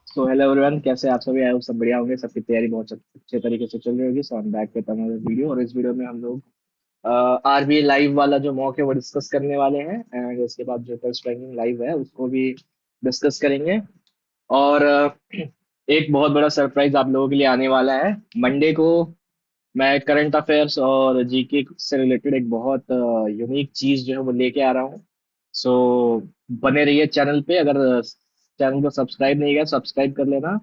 So hello everyone, कैसे आप सभी? आए हो सब बढ़िया होंगे। सबकी तैयारी बहुत अच्छे तरीके से चल रही होगी। सो हम बैक विद अनदर वीडियो, और इस वीडियो में हम लोग आरबीआई लाइव वाला जो मॉक है वो डिस्कस करने वाले हैं, एंड उसके बाद जो टेस्ट रैंकिंग लाइव है उसको भी डिस्कस करेंगे। और एक बहुत बड़ा सरप्राइज आप लोगों के लिए आने वाला है मंडे को। मैं करंट अफेयर्स और जीके से रिलेटेड एक बहुत यूनिक चीज जो है वो लेके आ रहा हूँ। सो बने रहिए चैनल पे। अगर चैनल को सब्सक्राइब नहीं किया, सब्सक्राइब कर लेना।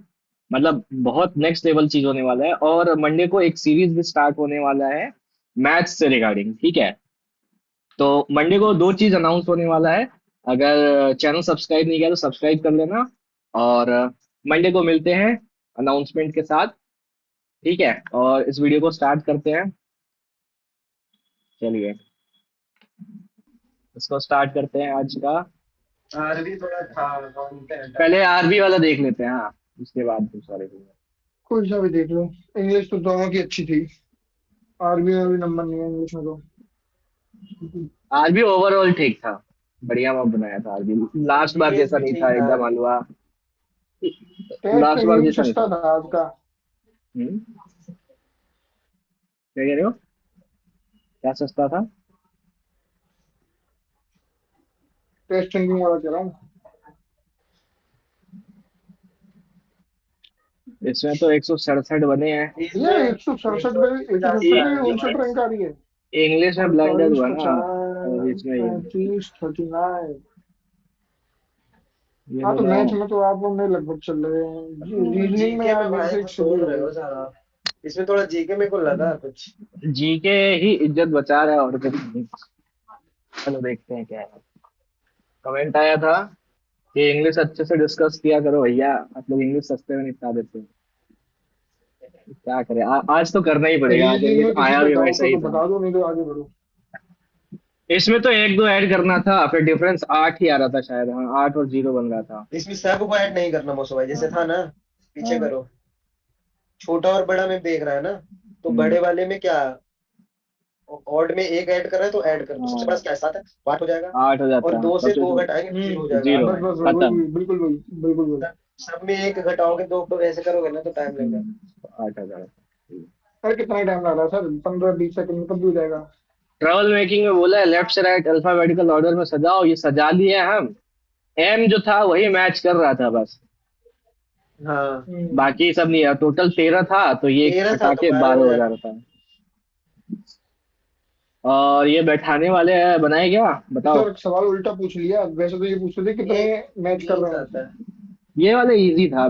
मतलब बहुत नेक्स्ट लेवल चीज होने वाला है। और मंडे को एक सीरीज भी स्टार्ट होने वाला है मैथ्स से रिगार्डिंग, ठीक है? तो मंडे को दो चीज अनाउंस होने वाला है। अगर चैनल सब्सक्राइब नहीं किया तो सब्सक्राइब कर लेना। और मंडे को मिलते हैं अनाउंसमेंट के साथ, ठीक है? और इस वीडियो को स्टार्ट करते हैं। चलिए इसको स्टार्ट करते हैं आज का। आरबी थोड़ा था कंटेंट। पहले आरबी वाला देख लेते हैं, हाँ। उसके बाद दूसरा देखेंगे। कोई सा भी देख लो। इंग्लिश तो दोनों की अच्छी थी। आरबी में भी नंबर नहीं है इंग्लिश में तो। आरबी ओवरऑल ठीक था। बढ़िया मॉक बनाया था आरबी। लास्ट बार जीएस जैसा भी नहीं ठीक था था। एकदम हलवा। टेस्ट लास्ट बार इंग्लिश जैसा नहीं सस्ता था। था आज का। हम्म। क्या कह रहे हो? क्या सस्ता था? टेस्ट इंग्लिश वाला कह रहा हूँ। इसमें तो 167 बने हैं। ये इसमें 167 में इंग्लिश 167 में 59 रैंक आ रही है। में ब्लंडर 48, हुआ ना। 50, और इसमें ये 35, 39। ये हाँ तो दोनों। मैथ में तो आप लोग नहीं लगभग चल रहे हैं। रीजनिंग में जीके यार में मेरे भाई से एक कुछ सोच सीधी रहे है। हो सारा। इसमें थोड़ा जीके में को लगा कुछ। जीके ही इज्जत बचा रहा है और कुछ नहीं। चलो देखते हैं क्या है। कमेंट आया था कि इंग्लिश अच्छे से डिस्कस किया करो भैया, आप लोग इंग्लिश सस्ते में निपटा देते हो। क्या करें, आज तो करना ही पड़ेगा। आज रीजनिंग इंग्लिश में किसी आया का भी डाउट वैसा हो ही तो था। बता दो, नहीं तो आगे बढ़ो। इसमें तो एक दो ऐड करना था, फिर डिफरेंस 8 ही आ रहा था शायद। हाँ, 8 और 0 बन रहा था। इसमें सब को ऐड नहीं करना मौसू भाई, जैसे हाँ। था ना। पीछे हाँ। करो। छोटा और बड़ा में देख रहा है ना। तो हम्म। बड़े वाले में क्या। ऑड में एक ऐड कर रहा है तो ऐड कर दो, सबसे बड़ा हाँ, क्या है, 7 है। 8 हो जाएगा। 8 हो और जाता है, 2 से सबसे 2 छोटा घटाएंगे, 0 हो जाएगा, 8 0। बस हो बस जाएगा। बस वही खत्म। वही, बिल्कुल वही, बिल्कुल वही। सब में एक घटाओगे तो ऐसे करोगे ना तो टाइम लगेगा। 8 हजार। अरे कितना टाइम लग रहा है सर, 15-20 सेकंड में कब भी हो जाएगा। ट्रेवल मेकिंग में बोला है लेफ्ट से राइट अल्फाबेटिकल ऑर्डर में सजाओ, ये सजा लिए हम। एम जो था वही मैच कर रहा था बस। हाँ। हम्म। बाकी सब नहीं है। टोटल 13 था तो ये 13 था हटा तो के 12 12 हो हो जा जाएगा। रहा था। और ये बैठाने वाले बनाए क्या, बताओ? सर सवाल उल्टा पूछ लिया, वैसे तो ये पूछ रहे थे कितने ये मैच कर मीन्स रहे हैं। आता है। ये वाला इजी था।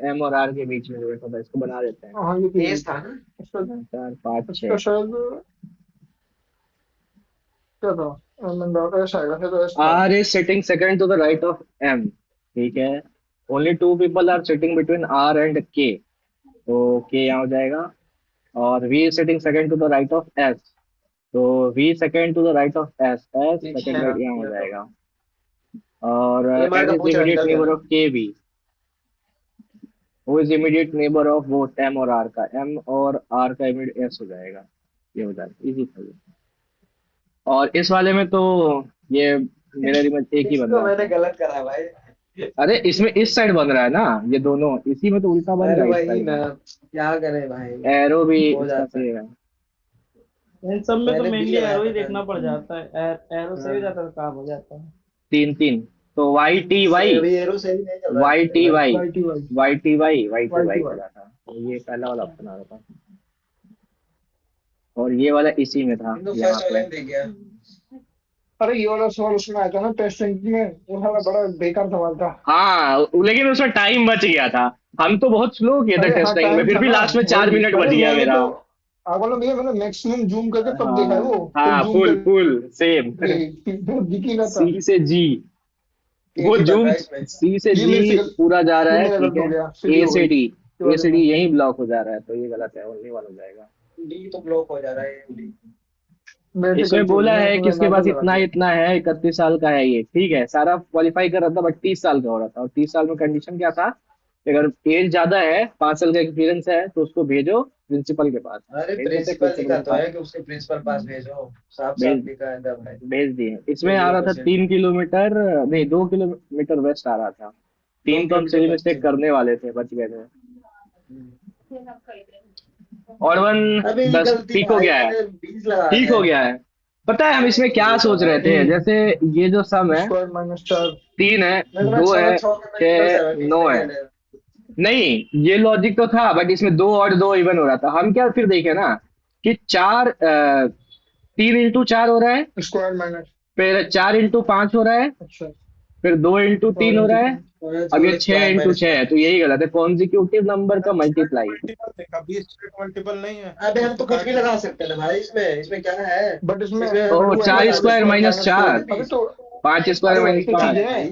एम और आर के बीच में जो बैठा था, इसको बना देते हैं। हाँ ये तो एस था ना। इसका 4 5 6। इसका शायद क्या था। एस आएगा, शायद एस था। R is sitting second to the right of M, ठीक है? Only two people are sitting between R and K, तो के यहाँ हो जाएगा। और V is sitting second to the right of S, तो V second to the right of S, S ठीक है। सेकंड राइट यहाँ हो ये तो जाएगा। और एमआर एन का इज पूछ रहा इमीडिएट निकल गया नेबर ना। ऑफ के बी। वो is immediate neighbour of both M और आर का, एम और आर का इमीडिएट एस हो जाएगा। ये हो जाएगा, इजी था ये। और इस वाले में तो ये मिरर इमेज एक ही बन इसको रहा मैंने था। गलत करा भाई। अरे इसमें इस साइड बन रहा है ना, ये दोनों इसी में तो उल्टा बन रहा अरे है इस वही साइड ना। में। क्या करें भाई। एरो भी हो इसका जाता है। सेम है। इन सब में तो मैंने बी मेनली लगाया एरो ही था देखना पहले। पड़ जाता है। एरो से भी हाँ। ज्यादा काम हो जाता है। 3 3। तो वाई टी से वाई, अभी एरो से ही नहीं चल रहा वाई है टी भाई। Y, Y T Y, Y T Y, Y T Y T Y Y. चला था, तो ये पहला वाला ऑप्शन आ रहा था। और ये वाला इसी में था, इनको यहाँ फर्स्ट पे। वाले में दे गया। अरे ये वाला सवाल उसमें आया था ना टेस्ट रैंक में, वो साला बड़ा बेकार सवाल था। हाँ, लेकिन उसमें टाइम बच गया था। हम तो बहुत स्लो किए थे अरे हाँ टेस्ट टाइम में, टाइम फिर था भी ना। लास्ट में चार वही मिनट बच अरे गया मैंने मेरा। तो आप बोलो भैया, मैंने मैक्सिमम जूम करके तब देखा है, हाँ। वो फुल हाँ, जूम फुल करके फुल सेम। वो दिख ही ना था। सी से जी। एक वो ही बन रहा जूम है इसमें। सी से ये जी मेरे से पूरा जा रहा ये है, मेरा ठीक गलत हो है? गया, सीधी ए हो से गई डी, ये ए वाले से डी में। यही ब्लॉक हो जा रहा है, तो ये गलत है, ओनली वन हो जाएगा। डी तो ब्लॉक हो जा रहा है डी। मेरे से इसमें गलती हो गई, बोला मैंने है कि सोचा इसके पास नेचुरल लगा इतना दिया। इतना है, 31 साल का है ये, ठीक है? सारा क्वालिफाई कर रहा था, बट 30 साल का हो रहा था। और 30 साल में कंडीशन क्या था कि अगर एज ज्यादा है, 5 साल का एक्सपीरियंस है, तो उसको भेजो प्रिंसिपल के पास। अरे भेज देते प्रिंसिपल जी प्रिंसिपल का के तो पास। है कि उसके प्रिंसिपल पास भेजो। साफ साफ भेज लिखा है था भाई। भेज दिए। इसमें आ फिजिकल रहा था क्वेश्चन। 3 किलोमीटर, नहीं 2 किलोमीटर वेस्ट आ रहा था। 3 तो हम प्रिमिटिव सिली बचे। मिस्टेक करने वाले थे, बच गए थे। और वन अबे ये 10 गलती ठीक हो भाई, गया है, मैंने 20 लगा ठीक दिया हो है। गया है। पता है हम इसमें क्या सोच रहे थे, जैसे ये जो सम है, स्क्वायर माइनस 4। 3 है, मैं तो 2 छह है, छह के 6 मल्टीपल है, 7 9 है। सेकंड है। नहीं, ये लॉजिक तो था, बट इसमें 2 और 2 इवन हो रहा था। हम क्या फिर देखे ना कि 3 इंटू 4 हो रहा है, स्क्वायर माइनस। फिर 4 इंटू 5 हो रहा है, अच्छा। फिर 2 इंटू 3 और हो इंटू रहा है, 5। पांच अब ये होल छह स्क्वायर इंटू माइनस छह है, तो 5। यही गलत है, कॉन्जिक्यूटिव नंबर का मल्टीप्लाई। मल्टीपल देखा, 20 स्ट्रेट मल्टीपल नहीं है। अबे हम इसको तो कुछ भी काट लगा सकते हैं ना भाई, इसमें क्या है। बट इसमें इसमें ओ, बट वो है ना, 4 लगा होल स्क्वायर सकते स्क्वायर हैं, माइनस माइनस छह 4। 4, से अरे 20। तो 5 स्क्वायर अरे वही माइनस तो चीज 5। है।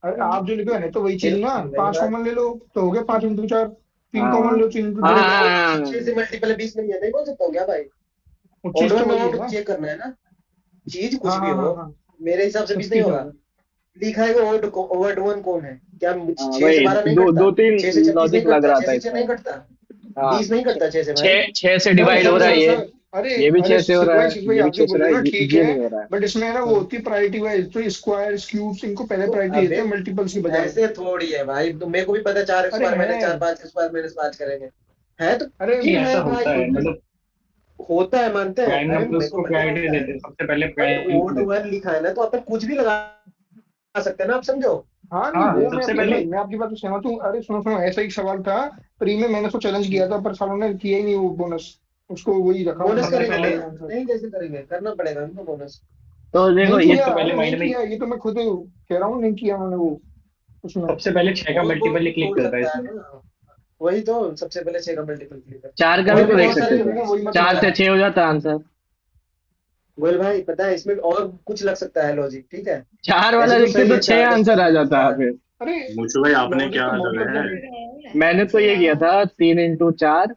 अरे हाँ आप जो लिखो है ना, तो वही चीज फिर ना, वही 5 बात। कॉमन ले लो तो हो गया 5 इंटू 4। 3 कॉमन हाँ लो, 3 इंटू हाँ दो अबे हाँ, और हाँ। 6 से मल्टीपल 20 नहीं है, नहीं बोल सकता हूँ क्या भाई। वो ऑड चीज तो वन में वही है ऑड ना। चेक करना है ना, चीज कुछ हाँ भी हाँ हो। हाँ हाँ। मेरे हिसाब से 20 नहीं सबकी होगा। जगह। लिखा है ऑड वन कौन है क्या, हाँ, 6 से वही 12 नहीं दो कटता, दो तीन 6 से 26 नहीं लॉजिक लग कटता, रहा 6 था से 6 इसमें। नहीं कटता, हाँ, 20 नहीं कटता 6 से भाई। छह से सर डिवाइड हो सर रहा सर है ये। सर अरे ये भी अरे 6 से हो रहा है, सीक्वेंस वही ये भी आप 6 जो से हो बोल रहा रहे है, हो ना, ठीक ये है। नहीं हो रहा है। बट इसमें है ना, वो हाँ। होती है प्रायोरिटी वाइज, तो स्क्वायर क्यूब्स इनको पहले तो प्रायोरिटी देते अबे हैं मल्टीपल्स की बजाय। ऐसे थोड़ी है भाई, तो मेरे को भी पता है 4 अरे स्क्वायर है। माइनस 4, 5 स्क्वायर माइनस 5 करेंगे। है तो अरे ठीक नहीं, है ऐसा भाई, होता है, मतलब होता है मानते हैं, प्राइम अरे मेरे नंबर्स को को पता प्रायोरिटी होता है। देते हैं, सबसे पहले बट प्राइम ओड देते हैं। वन लिखा है ना, तो अपन कुछ भी लगा सकते हैं ना, आप समझो। हाँ नहीं, हाँ, वो मैं सबसे आपकी पहले। नहीं, मैं आपकी बात से सहमत हूँ। अरे सुनो सुनो, ऐसा ही सवाल था प्री में, मैंने उसको चैलेंज किया था, पर सालों ने किया ही नहीं वो बोनस। उसको वही रखा, बोनस उन्होंने सबसे करेंगे रखा पहले ना, वही आंसर। नहीं कैसे करेंगे, करना पड़ेगा हमको बोनस। तो देखो नहीं ये किया, सबसे पहले अरे नहीं माइंड में, किया, ये तो मैं खुद कह रहा हूँ, नहीं किया उन्होंने वो उसमें। सबसे पहले 6 का बोल बोल मल्टीपल ही तो क्लिक हो करता है सकता है इसमें। ना, वही तो सबसे पहले 6 का मल्टीपल क्लिक कर। 4 का भी और तो भी देख बहुत सकते सारे थे, चलिए वही मत 4 से लगाना। 6 हो जाता आंसर। गोयल भाई पता है, इसमें और कुछ लग सकता है लॉजिक, ठीक है। 4 वाला ऐसे तो लिखते सही तो है, 6 4 का आंसर स्क्वायर आ माइनस जाता है 4। फिर। अरे मुझे भाई आपने लॉजिक क्या तो बहुत लग लगाया है? जाएंगे। मैंने तो ये किया था 3 इंटू 4,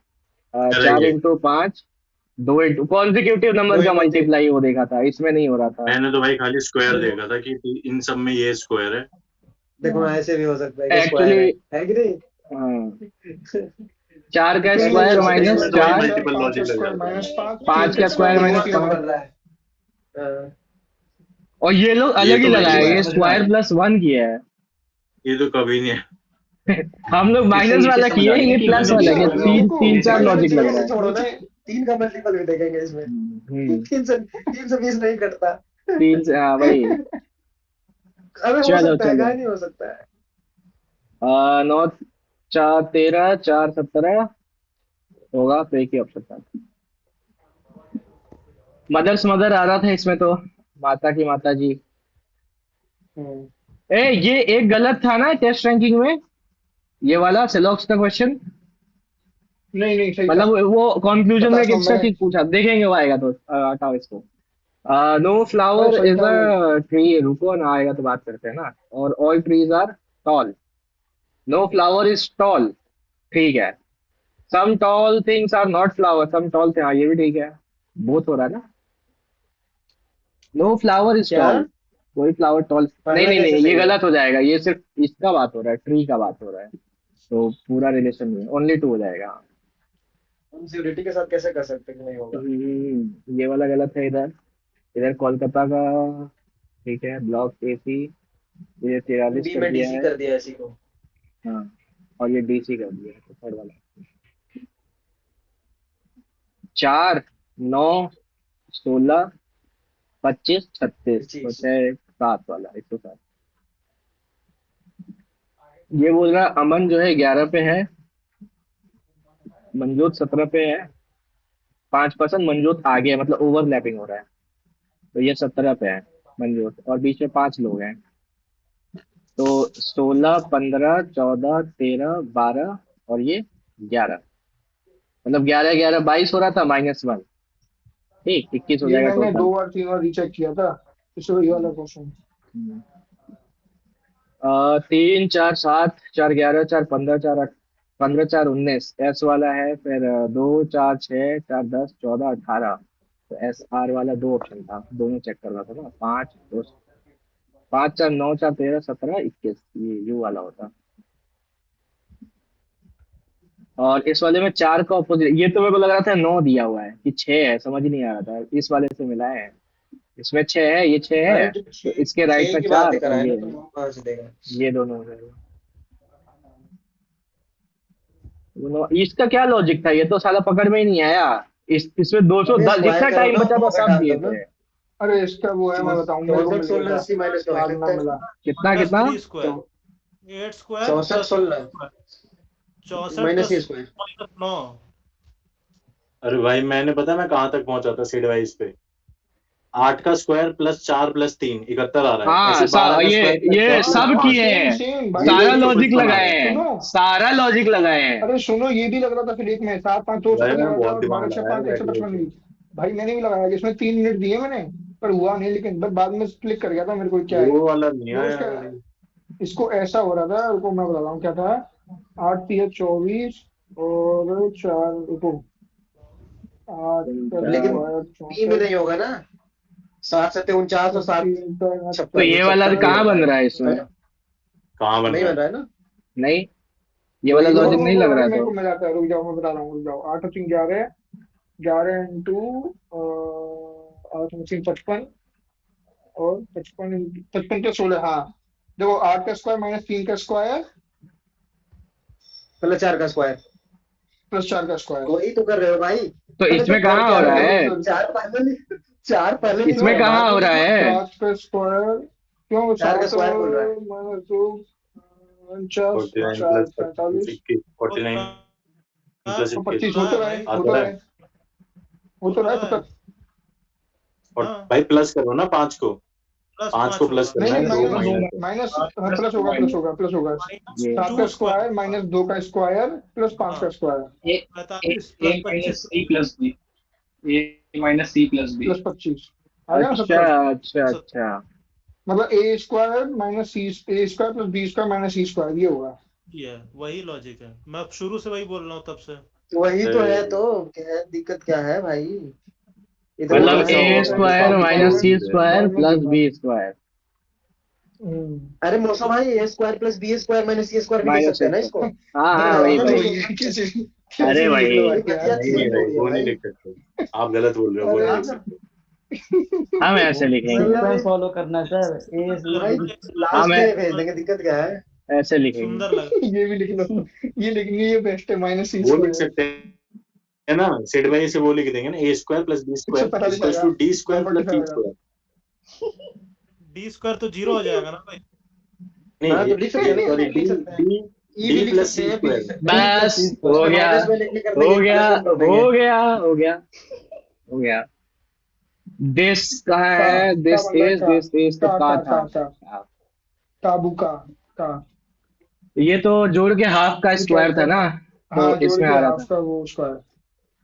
चार करेंगे। इंटू पाँच 2 इंटू कॉन्जिक्यूटिव दो नंबर का इंटू तीन मल्टीप्लाई वो देखा था, इसमें नहीं हो रहा था। मैंने तो भाई खाली स्क्वायर देखो, देखा था कि इन सब में ये स्क्वायर है। देखो ऐसे भी हो सकता है कि स्क्वायर एक्चुअली है कि नहीं। 4 का तो इसमें नहीं, स्क्वायर सबसे 4 माइनस स्क्वायर इसमें तो भाई माइनस 4, 4, मल्टीपल 5 लॉजिक लग स्क्वायर जाता है। माइनस 5, 5 3 का का स्क्वायर स्क्वायर माइनस माइनस दिमाग तो 3। 5। कर रहा है। हाँ, और ये लोग ये अलग ही तो भाई ये लगाए, बात ये समझ में आ स्क्वायर रही प्लस 1 किया है। ये तो कभी नहीं है। हम लोग इससे माइनस ये चीज वाला समझ किए, आ रही ये है कि प्लस मतलब वाला अच्छा किया, इसको लगाओ तीन रुको, तीन चार बेसिकली। चलो लॉजिक लग चलो रहा ऐसे है। छोड़ो ना, नीचे 3 का मल्टीपल भी देखेंगे इसमें। हम्म, 320 नहीं कटता। 3 से, हाँ वही। अबे हो चलो सकता है, चलो, क्या नहीं हो सकता है। 9 4 13 4 17 होगा, तो एक ही ऑप्शन था। मदर्स मदर आ रहा था इसमें तो, माता की माता जी। हम्म। ये एक गलत था ना टेस्ट रैंकिंग में, ये वाला सेलॉक्स का क्वेश्चन। नहीं नहीं सही था। मतलब वो कंक्लूजन में एक बताता हूँ एक्स्ट्रा मैंने। चीज पूछा, देखेंगे वो आएगा तो हटाओ इसको। नो अरे फ्लावर सही इज था वो। अ ट्री, रुको ना, आएगा तो बात करते हैं ना। और all trees are tall, no flower is tall, ठीक है। Some tall things are not flower, some tall thing, हाँ ये भी ठीक है। बोथ हो रहा है ना, नो फ्लावर इज क्या, टॉल, कोई फ्लावर टॉल नहीं, पहला नहीं कैसे नहीं, ये सही है। गलत हो जाएगा, ये सिर्फ इसका बात हो रहा है, ट्री का बात हो रहा है, तो पूरा रिलेशन में ओनली 2 हो जाएगा। हम सिक्योरिटी के साथ कैसे कर सकते हैं कि नहीं होगा। ये वाला गलत है इधर। इधर कोलकाता का ठीक है, ब्लॉक एसी, ये 43 बी कर में दिया डीसी है। कर दिया इसी को। हाँ, और ये डीसी कर दिया है, तो थर्ड वाला 4 9 16 25 36, तो 25। 6 7 वाला 107। ये बोल रहा अमन जो है 11 पे है, मंजूत 17 पे है, 5% मंजूत आगे है, मतलब ओवरलैपिंग हो रहा है, तो ये 17 पे है मंजूत, और बीच में 5 लोग हैं, तो 16 15 14 13 12 और ये 11, मतलब 11 11 22 हो रहा था, -1, ठीक 21 हो ये जाएगा मैंने टोटल। 2 बार 3 बार रीचेक किया था, इसलिए वही वाला क्वेश्चन। 3 4 7 4 11 4 15 4 15 4 19 एस वाला है, फिर 2 4 6 4 10 14 18, तो एस आर वाला 2 ऑप्शन था, दोनों चेक करना था ना, 5 2 5 4 9 4 13 17 21, ये यू वाला होता। और इस वाले में 4 का ऑपोजिट, ये तो मेरे को लग रहा था 9 दिया हुआ है कि 6 है, समझ नहीं आ रहा था, इस वाले से मिलाए हैं, इसमें 6 है, ये 6 अरे है, जो तो छह इसके राइट छह में की 4 बातें और कराए ना, तो 9 कहाँ से देगा। ये दोनों हो जाएगा। इसका क्या लॉजिक था, ये तो साला पकड़ में ही नहीं आया। इसमें 210 स्क्वायर जितना करो टाइम ना, बचा था वो सब डाल दिए दो ना। थे। अरे इसका वो है, मैं बताऊं, मेरे को मिल 64 गया 16 80 माइनस था, में बाद लगता में है। मिला। कितना प्लस कितना? 3 square 8 square 64 plus 16 64 minus plus ये स्क्वायर। माइनस 9। अरे भाई मैंने पता मैं कहाँ तक पहुंचा था सीड वाइज पे। 8 का स्क्वायर प्लस 4 प्लस 3 71 आ रहा है, हाँ ऐसे 12 का ये स्क्वायर प्लस ये 4 प्लस सब हाँ 5 किए सेम हैं, सेम भाई, ये सारा देखिए लॉजिक 55 आ लगाए रहा है। हैं, सुनो। सारा लॉजिक लगाए हैं। अरे सुनो, ये भी लग रहा था फिर एक में 7 5 2 भाई सबने मैंने लगा था, बहुत और दिमाग 12 6 लगाया 5 बैठ 155 के। भी। भाई मैंने भी लगाया कि इसमें 3 मिनट दिए मैंने, पर हुआ नहीं, लेकिन बस बाद में क्लिक कर गया था मेरे को क्या है। वो वाला नहीं देखो आया इसका, भाई। इसको ऐसा हो रहा था, रुको मैं बता रहा हूँ क्या था। 8 3 24 और 4, रुको 8 का लेकिन स्क्वायर बी में 64, नहीं होगा ना। 7 7 49 और 7 3 का तो 56 ये वाला 56 कहाँ होता बन है। रहा है इसमें? कहाँ बन नहीं रहा बन है? रहा है ना। नहीं, ये वाला वही तो। लॉजिक नहीं लग अरे रहा मेरे तो। को मिला था, रुक जाओ मैं बता रहा हूँ, रुक जाओ। 8 और 3 11, 11 इंटू 8 और 3 55, और 55 का 16, हाँ। देखो 8 का स्क्वायर माइनस 3 का स्क्वायर प्लस 4 का स्क्वायर। प्लस 4 का स्क्वायर। वही तो कर रहे हो भाई। तो अरे तो इसमें कर कहाँ हो क्या रहा रहे है? हो, चार पहले लिख इसमें रहे हो, कहाँ बाद हो में रहा लिखो। है? 7 का स्क्वायर, क्यों 4 का 7 स्क्वायर बोल रहा है। माइनस 2 49 और 49 4 प्लस 45, 21 49 प्लस और 21 25 हो तो रहा है, हो आता तो रहा है। है, हो तो रहा है पता। और हाँ भाई प्लस करो ना 5 को, प्लस 5 को 5 प्लस होगा नहीं करना नहीं, है, 2 माइनस माइनस है। माइनस प्लस प्लस होगा, प्लस होगा, प्लस होगा। माइनस ये 7 का 2 स्क्वायर स्क्वायर। माइनस 2 का स्क्वायर प्लस 5 का हाँ square A 45 A plus minus 25 C plus B, A minus C plus B. Plus 25 आ गया ना अच्छा 70। अच्छा अच्छा। मतलब A square minus C, A square plus B square minus C square, ये होगा। ये है, वही लॉजिक है, मैं अब शुरू से वही बोल रहा हूँ तब से। वही तो है, अरे, तो क्या है, दिक्कत क्या है भाई। इतना वो मतलब कहाँ ऐसा से ए होगा होगा। पहले स्क्वायर कॉपी माइनस करोगे सी फिर। स्क्वायर बाद में प्लस देखना। बी स्क्वायर अरे मौसम भाई, A square plus B square minus C square भी लिख माइनस सकते हैं ना एक्स। इसको। हाँ हाँ, वही नॉर्मल तो वही। लिखो। ये कैसे अरे कैसे भी लिख लो भाई, ये भाई यार। घटिया नहीं चीज नहीं थोड़ी है वो नहीं भाई। लिख सकते, आप गलत बोल रहे हो, वो नहीं अरे लिख सकते। हम वो ऐसे लिखेंगे, मतलब सीक्वेंस फॉलो करना सर, ए भाई हम लास्ट में भेज देंगे, दिक्कत क्या है। ऐसे लिखेंगे। सुंदर लग ये भी लिख लो, ये लिखनी है बेस्ट है, माइनस सी वो लिख स्क्वायर। सकते हैं ना, सेट वाई से वो लिख देंगे ना, A square plus B square 145 equals आएगा, two D square plus 145 C आएगा। स्क्वायर। डी स्क्वायर तो जीरो हो जाएगा ना भाई। हाँ नहीं तो लिख सकते हैं ना, सॉरी, लिख डी सकते हैं। डी ई भी डी लिख प्लस सकते सी हैं, बी लिख स्क्वायर। सकते हैं। डी प्लस बस सी हो उसमें स्क्वायर। गया, माइनस में लिखने कर हो देंगे, गया, प्लस में कर देंगे। हो गया, हो गया, हो गया। दिस कहाँ है? का दिस बन रहा है, इज, दिस इज तो का था। का काबू का। ये तो जोड़ के हाफ का ये क्या स्क्वायर था होता ना, है? तो हाँ, जोड़ इसमें के आ रहा हाफ था। का वो स्क्वायर,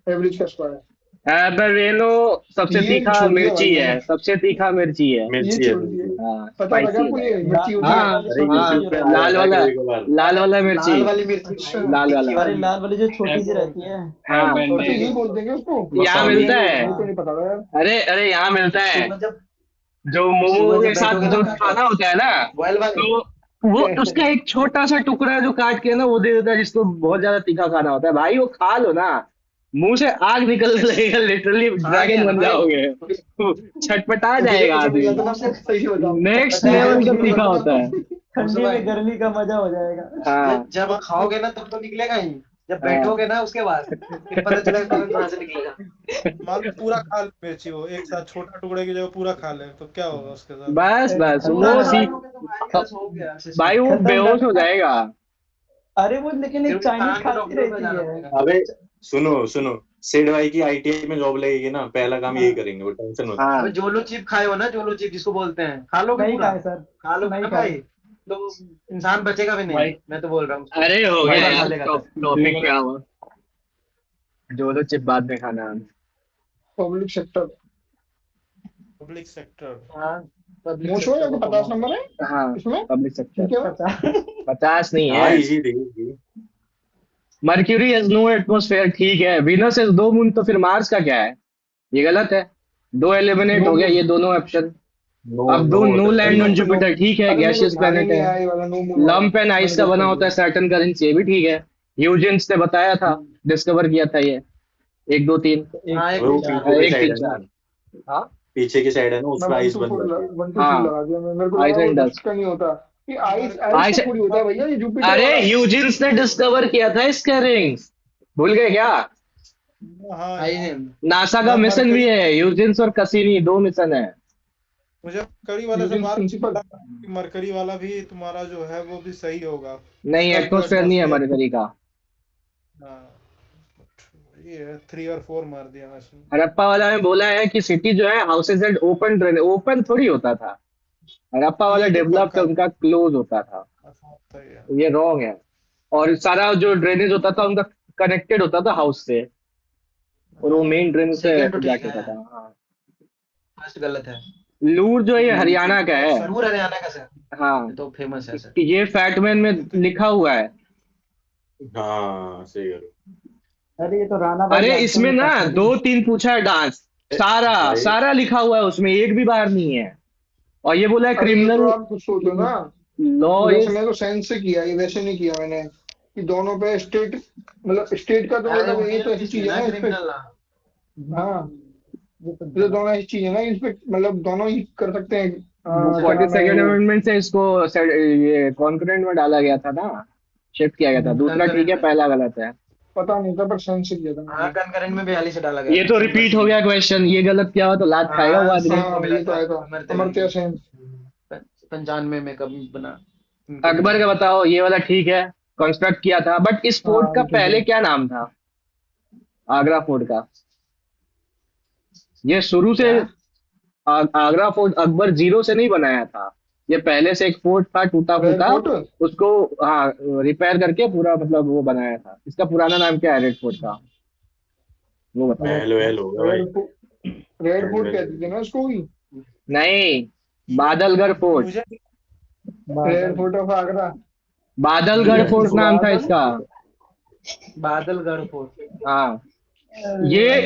एवरेज का स्क्वायर। एबेरेनो सबसे ये तीखा छोड़ दिया भाई मिर्ची मैंने, है, सबसे तीखा मिर्ची है। ये मिर्ची है, छोड़ दिए। मिर्ची है। हाँ, पता था क्या स्पाइसी है आपको, ये ज्यादा। मिर्ची होती है। हाँ वाली अरे छोटी सी हाँ, यूट्यूब जो पे रहती आ है। लाल जाता है वाला, कभी कभार। लाल वाला मिर्ची, लाल वाली मिर्ची, अच्छा, लाल तीखी वाला। अरे वाली। लाल वाली जो छोटी सी रहती है। हाँ, और तो यही बोलते हैं उसको। यहाँ मसाले। मिलता है। मेरे को नहीं पता था यार। अरे अरे, यहाँ मिलता है, सुबह जब जो मोमो सुबह के जब साथ बैठोगे ना जो खाने, खाना होता है ना, बॉयल वाली। तो वो उसका एक छोटा सा टुकड़ा जो काट के ना वो दे देता है, जिसको बहुत ज्यादा तीखा खाना होता है। भाई वो खा लो ना, मुंह से आग निकलने लगेगा, लिटरली आ गया ड्रैगन ना बन भाई। जाओगे, छटपटा तो धीरे जाएगा पीछे आदमी। निकला तो ना उससे। सही बताओ। नेक्स्ट पता है लेवल का धीरे पीछे तीखा निकला होता तो। है। ठंडी में गर्मी का मजा हो जाएगा। हाँ जब खाओगे ना तब तो निकलेगा ही, जब हाँ। बैठोगे ना उसके बाद फिर पता चलेगा कहाँ से निकलेगा। मान लो पूरा खा ले मिर्ची, वो एक साथ छोटा टुकड़े की जगह पूरा खा ले तो क्या होगा उसके साथ? बस बस पूरा वो खा सीख, लोगे तो भाई बस हो गया भाई सिस्टम। वो खत्म बेहोश हो डॉक्टर। जाएगा। अरे वो लेकिन फिर एक उसके चाइनीज कान के खाती डॉक्टर पे रहती जाना है। पड़ेगा। अबे सुनो सुनो, सेड भाई की आईटीआई में जॉब लगेगी ना, पहला काम यही हाँ, करेंगे, वो टेंशन मत। अबे हाँ जोलो चिप खाए हो ना, जोलो चिप जिसको बोलते हैं, खा लोगे नहीं पूरा। खाए सर, खा लोगे नहीं ना खाए। भाई, तो इंसान बचेगा भी नहीं, भाई मैं तो बोल रहा हूँ उसको। अरे हो गया पूरा भाई खा यार, लेगा तब। टॉपिक क्या हुआ? जो तो चिप बाद में खाना है। Public sector. Public sector. हाँ, पब्लिक मोशो है सेक्टर आपको को 50 कमाओ। नंबर है हाँ, इसमें, पब्लिक सेक्टर। ठीक है ना? पता 50 नहीं हाँ है। इजी थी easy। Mercury has no atmosphere, ठीक है। वीनस हैज 2 मून, तो फिर मार्स का क्या है? ये गलत है। 2 एलिमिनेट नो हो गया, मून। ये दोनों ऑप्शन। नो अब नो दो नो होता है land no. On no, Jupiter, ठीक है, अरे मेरे को गैसियस ध्यान ही प्लेनेट नहीं है। आया ये वाला नो मून वाला, लंप एंड आइस मैंने का गलत बना कर होता है दिया। सैटर्न करेंसी, ये भी ठीक है। ह्यूजेंस ने बताया था, डिस्कवर किया था ये। 1 2 3, हाँ, एक एक वो तीन तीन चार। पीछे की 1 साइड 3 है ना, 4। हाँ पीछे की साइड है ना, मैं उसमें आइस बन जाती है। 1 2 3 हाँ, लगा दिया, मैं मेरे को लगा आइस वो एंड डस्ट। डस्ट का नहीं होता। ये आइस मरकरी आइस आइस का थोड़ी होता है भैया, ये जुपिटर अरे वाला। यूजिन्स ने डिस्कवर किया था इसके रिंग्स, भूल गए क्या? हाँ आई यार, है। नासा का मिशन भी मरकरी है, यूजिन्स और कसीनी, दो मिशन है। मुझे मरकरी वाले से यूजिन बात प्रिंसिपल। लगा कि मरकरी वाला भी तुम्हारा जो है वो भी सही होगा। नहीं, उसका भी तो एटमॉस्फेयर नहीं है एटमॉस्फेयर। मरकरी का। हाँ, ये है 3 और 4 मार दिया मैंने। हड़प्पा वाला में बोला है कि सिटी जो है houses and open drain, open थोड़ी होता था। हड़प्पा वाला ये तो डेवलप्ड पक्का उनका क्लोज होता था। सही है। ये रॉन्ग है। और सारा जो ड्रेनेज होता था उनका कनेक्टेड होता था हाउस से, और वो मेन ड्रेन से सेकंड तो ठीक जाके है, होता था। हाँ। फर्स्ट गलत है। लूर जो है ये हरियाणा का है। दूर हरियाणा का सर, हाँ, ये तो फेमस है सर। कि ये फैटमैन में लिखा हुआ है। हाँ सही करो। अरे ये तो राणा भाई अरे जानते इसमें होंगे ना कश्मीरी। 2-3 पूछा है डांस, सारा भाई सारा लिखा हुआ है उसमें, एक भी बार नहीं है। और ये बोला है अरे ये तो क्रिमिनल आप खुद सोचो ना, लॉ वैसे इज। मैंने तो सेंस से किया, ये वैसे नहीं किया मैंने कि दोनों पे स्टेट, मतलब स्टेट का तो अरे मतलब ये तो ऐसी मेल चीज है ना ना इस पे। क्रिमिनल ना। हाँ, ये तो ये तो दोनों ऐसी चीज है ना इस पे, मतलब दोनों ही कर सकते हैं। क्या फोर्टी नाम है सेकेंड वो, अमेंडमेंट से इसको ये कॉन्करेंट में डाला गया था ना, शिफ्ट किया गया था। दूसरा ठीक कंकरेंट है, में, पहला गलत है। पता नहीं था, पर सेंस से किया था हाँ मैंने। कंकरेंट में 42 से डाला गया ये था, तो नंबर रिपीट हो 3। गया क्वेश्चन, ये गलत क्या हुआ तो लात खाएगा वो हाँ आदमी। सेम को हाँ मिला ये तो था आया था, अमर्त्य अमर्त्य सेन सेन। को। 95 में कब बना, इनको मिला अकबर का था। बताओ, ये वाला ठीक है, कंस्ट्रक्ट किया था, बट इस फोर्ट हाँ का ये ठीक पहले है। क्या नाम था? आगरा फोर्ट का। ये शुरू से क्या? आगरा फोर्ट अकबर जीरो से नहीं बनाया था। ये पहले से एक फोर्ट था टूटा रेड फूटा, फोर्ट। उसको हाँ रिपेयर करके पूरा मतलब वो बनाया था। इसका पुराना नाम क्या है रेड फोर्ट का, वो बताओ। महल वहल होगा भाई। रेड फोर्ट, रेड महल फोर्ट वहल कहते थे ना इसको भी। नहीं, बादलगढ़ फोर्ट। मुझे रेड बादल। Fort of Agra. Badalgarh Mahal fort नाम था बादल। इसका। बादलगढ़ फोर्ट। हाँ, अरे ये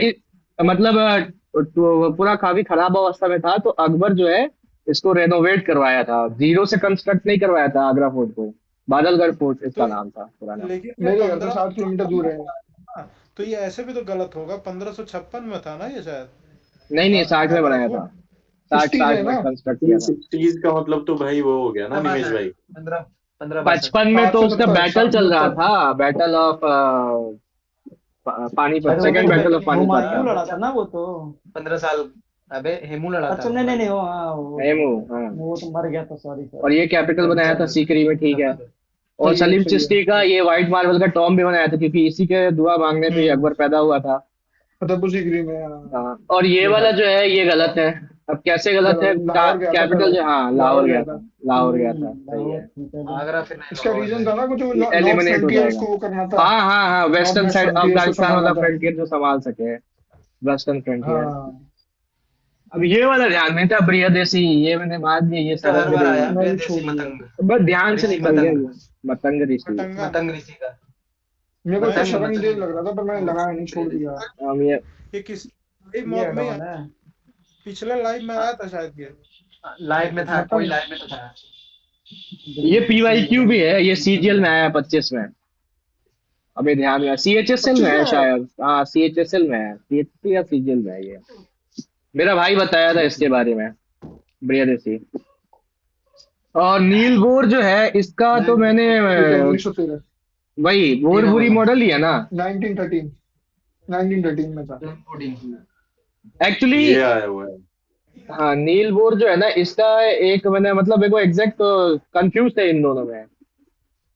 भाई। मतलब तो पूरा काफी खराब अवस्था में था, तो अकबर जो है इसको रेनोवेट करवाया था, जीरो से कंस्ट्रक्ट नहीं करवाया था आगरा फोर्ट को। बादलगढ़ फोर्ट तो इसका नाम था पुराना। लेकिन ये मेरे घर से 7 किलोमीटर दूर है। 15 तो ये ऐसे भी तो गलत होगा, 1556 में था ना ये शायद, नहीं नहीं, 60 में आगरा बनाया था। फोर्ट। 60 सिक्सटीज है 60 में ना। कंस्ट्रक्ट किया था। 60s का मतलब तो भाई वो हो गया ना कितना निमेश बना है? भाई। 15 15 62। 55 में सात तो सौ उसका सत्तर बैटल सात सौ चल रहा सत्तर था, बैटल ऑफ पानीपत, अरे वो सेकंड तो बैटल ऑफ पानीपत हुमायूं था। लड़ा था ना वो तो। 15 साल। अबे हेमू लड़ा था अच्छा नहीं नहीं नहीं, हुमायूं। वो हाँ हेमू, हाँ। वो तो मर गया था, सॉरी और सॉरी। ये कैपिटल बनाया था 15 सीकरी में, ठीक है। और सही है सलीम सही है। चिश्ती का ये व्हाइट मार्बल का टॉम भी बनाया था, क्योंकि इसी के दुआ मांगने पे ये हम्म, अकबर पैदा हुआ था। फतेहपुर सीकरी में हाँ, और ये देखा वाला था। जो है ये गलत है। अब कैसे गलत है? लाहौर गया था कैपिटल पहले, जो, हाँ लाहौर लाहौर गया गया था, था। लाहौर गया था, सही लाहौर है। ठीक है। आगरा फिर नहीं, इसका लाहौर रीजन है। था ना कुछ, नॉर्थ एलिमिनेट हो फ्रंटियर्स जाएगा। को वो करना था। हाँ हाँ हाँ, north western west side frontiers को अफगानिस्तान संभालना वाला था। फ्रंटियर जो संभाल सके, वेस्टर्न फ्रंटियर। हाँ अब ये वाला ध्यान नहीं था, प्रियदर्शी, ये मैंने बाद में ये ये तो समझ हर में बार नहीं आया, है। मैं भी प्रियदर्शी छोड़ दिया। मतंग। बस ध्यान से ऋषि निकल गया मतंग। ये। मतंग ऋषि। पटंगा। मतंग ऋषि का। मेरे को इतना मैं मतंग शर्मदेह मतंग। लग रहा था, पर मैंने लगाया नहीं, छोड़ दिया। हम ये ये किस लाइव ये मॉक में ही डॉन है। पिछले लाइव में आया था शायद ये। लाइव में था, कोई मतंग। लाइव में तो था। ये सही PYQ भी बताऊं। है, ये CGL में आया 25 में। अभी ध्यान में, CHSL में 25 में है है। शायद, हाँ CHSL में है, CHC या CGL में है ये। मेरा भाई बताया था इसके बारे में, प्रियदर्शी। और नील बोर जो है इसका तो मैंने ये तो 1913, वही 13 बोरबुरी वाला। मॉडल ही है ना 1913, 1913 में था। 14। एक्चुअली। ये आया हुआ है। हाँ, नील बोर जो है ना इसका, एक मैंने मतलब मेरे को एग्जैक्ट कंफ्यूज थे इन दोनों में,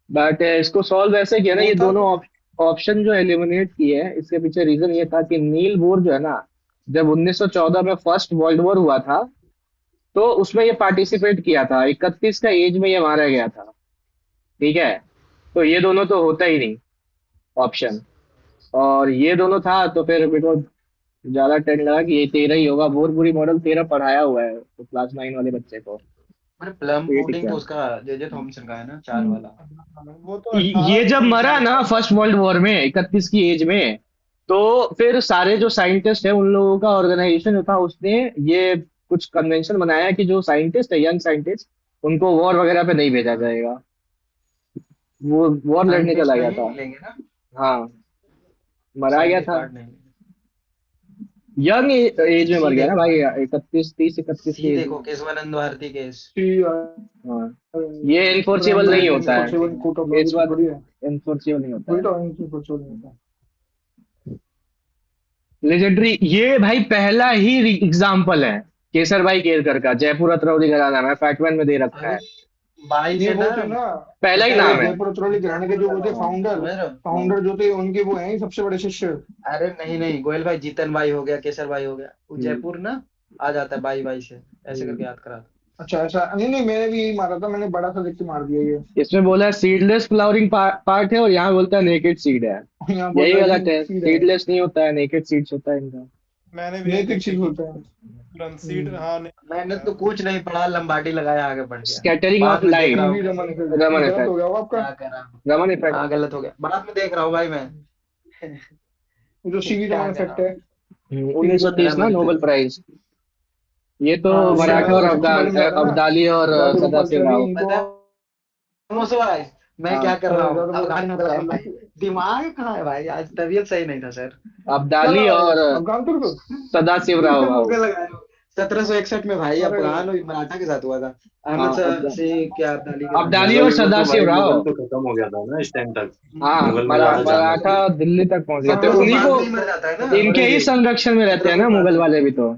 बट इसको सॉल्व ऐसे किया ना, ये लोथल दोनों को ऑप्शन जो एलिमिनेट किए हैं, इसके पीछे रीजन ये था कि नील बोर जो है ना, जब 1914 में फर्स्ट वर्ल्ड वॉर हुआ था, तो उसमें ये पार्टिसिपेट किया था, 31 का एज में ये मारा गया था। ठीक है, तो ये दोनों तो होता ही नहीं ऑप्शन, और ये दोनों था, तो फिर मेरे को ज्यादा टेंड लगा कि ये 13 ही होगा। बोरबुरी मॉडल 13 पढ़ाया हुआ है तो क्लास 9 वाले बच्चे को, अरे प्लम तो ये ठीक पुडिंग है। तो उसका जे थॉमसन का है ना, 4 वाला। वो तो 18 ये में जब मरा कंसीडर ना था। फर्स्ट वर्ल्ड वॉर में 31 की एज में, तो फिर सारे जो साइंटिस्ट है उन लोगों का ऑर्गेनाइजेशन था, उसने ये कुछ कन्वेंशन बनाया कि जो साइंटिस्ट है, यंग साइंटिस्ट, उनको वॉर वगैरह पे नहीं भेजा जाएगा। वो वॉर लड़ने चला साइंटिस्ट गया नहीं था। लेंगे ना, हाँ, मरा गया साइंटिस्ट था। पार्ट नहीं। यंग एज में मर गया ना भाई, 31 30 31 सी की एज देखो में। केशवानंद भारती केस। हाँ, ये इनफोर्सेबल नहीं होता है, कोर्ट ऑफ इस बात बढ़िया इनफोर्सेबल नहीं होता वही है। तो इनफोर्सेबल नहीं होता। लेजेंडरी, ये भाई पहला ही एग्जाम्पल है केसर भाई केरकर का, जयपुर अतरौली घराना में फैक्टमैन में दे रखा अरे है, बाई ये से वो ना, थे ना, पहला ही पता नाम है, है। जयपुर अतरौली घराने के जो वो थे हाँ, फाउंडर, समझ रहे हो? फाउंडर जो थे उनके वो हैं सबसे बड़े शिष्य। अरे नहीं नहीं, गोयल भाई, जीतन भाई हो गया, केसर भाई हो गया, वो हम्म, जयपुर ना आ जाता है बाई बाई से, ऐसे करके हम्म। याद करा। अच्छा ऐसा नहीं नहीं, मैंने भी यही मारा था, मैंने बड़ा सा देख के मार दिया ये। इसमें बोला है सीडलेस फ्लावरिंग पार्ट है, और यहाँ बोलता है नेकेड सीड है। यहाँ बोल यही रहा है गलत है, कि सीड है, सीडलेस नहीं होता है, नेकेड सीड्स होता है इनका। मैंने भी यही नेकेड देख के सीड की, होता है। तुरंत सीड, हाँ नहीं मैंने होता तो है। कुछ नहीं पढ़ा, लंबाटी लगाया, आगे बढ़ गया, स्कैटरिंग ऑफ बाद में देख लाइट, रहा हूँ सीवी रमन इफेक्ट, रमन गलत इफेक्ट, हो गया वो आपका। क्या करा। रमन इफेक्ट। हाँ गलत हो गया, बाद में देख रहा हूँ भाई मैं। वो जो सीवी क्या रमन करा। इफेक्ट है। 1930 ना, रमन नोबेल इफेक्ट। प्राइज। ये तो हाँ ये मराठा और सबसे पहले मिला था ना, अब्दाली और ज्यादा सदाशिव कंपल्सरी राव। इनको। पता है मोसो भाई, मैं क्या हाँ, कर रहा हूँ, ज्यादा अब गाड़ी में बताया भाई, क्या दिमाग कहाँ है भाई, आज तबीयत सही नहीं था सर। अब्दाली लगाया और अफगान तुर्क। सदाशिव राव भाव। मुझे लगाया 1761 में भाई, अरे अफगान और मराठा के साथ हुआ था, हाँ, अहमद शाह से क्या अब्दाली के साथ। अब्दाली और मुगल को तो सदाशिव भाई, मुगल राव। तो खत्म हो गया था ना इस टाइम तक, हाँ, मुगल में ज्यादा जाना मराठा था। दिल्ली तक पहुंच गए हाँ थे, तो उन्हीं बाद को, में ही मर जाता है ना इनके ही औरंगजेब, संरक्षण में रहते हैं ना 1762 मुगल में। वाले भी तो।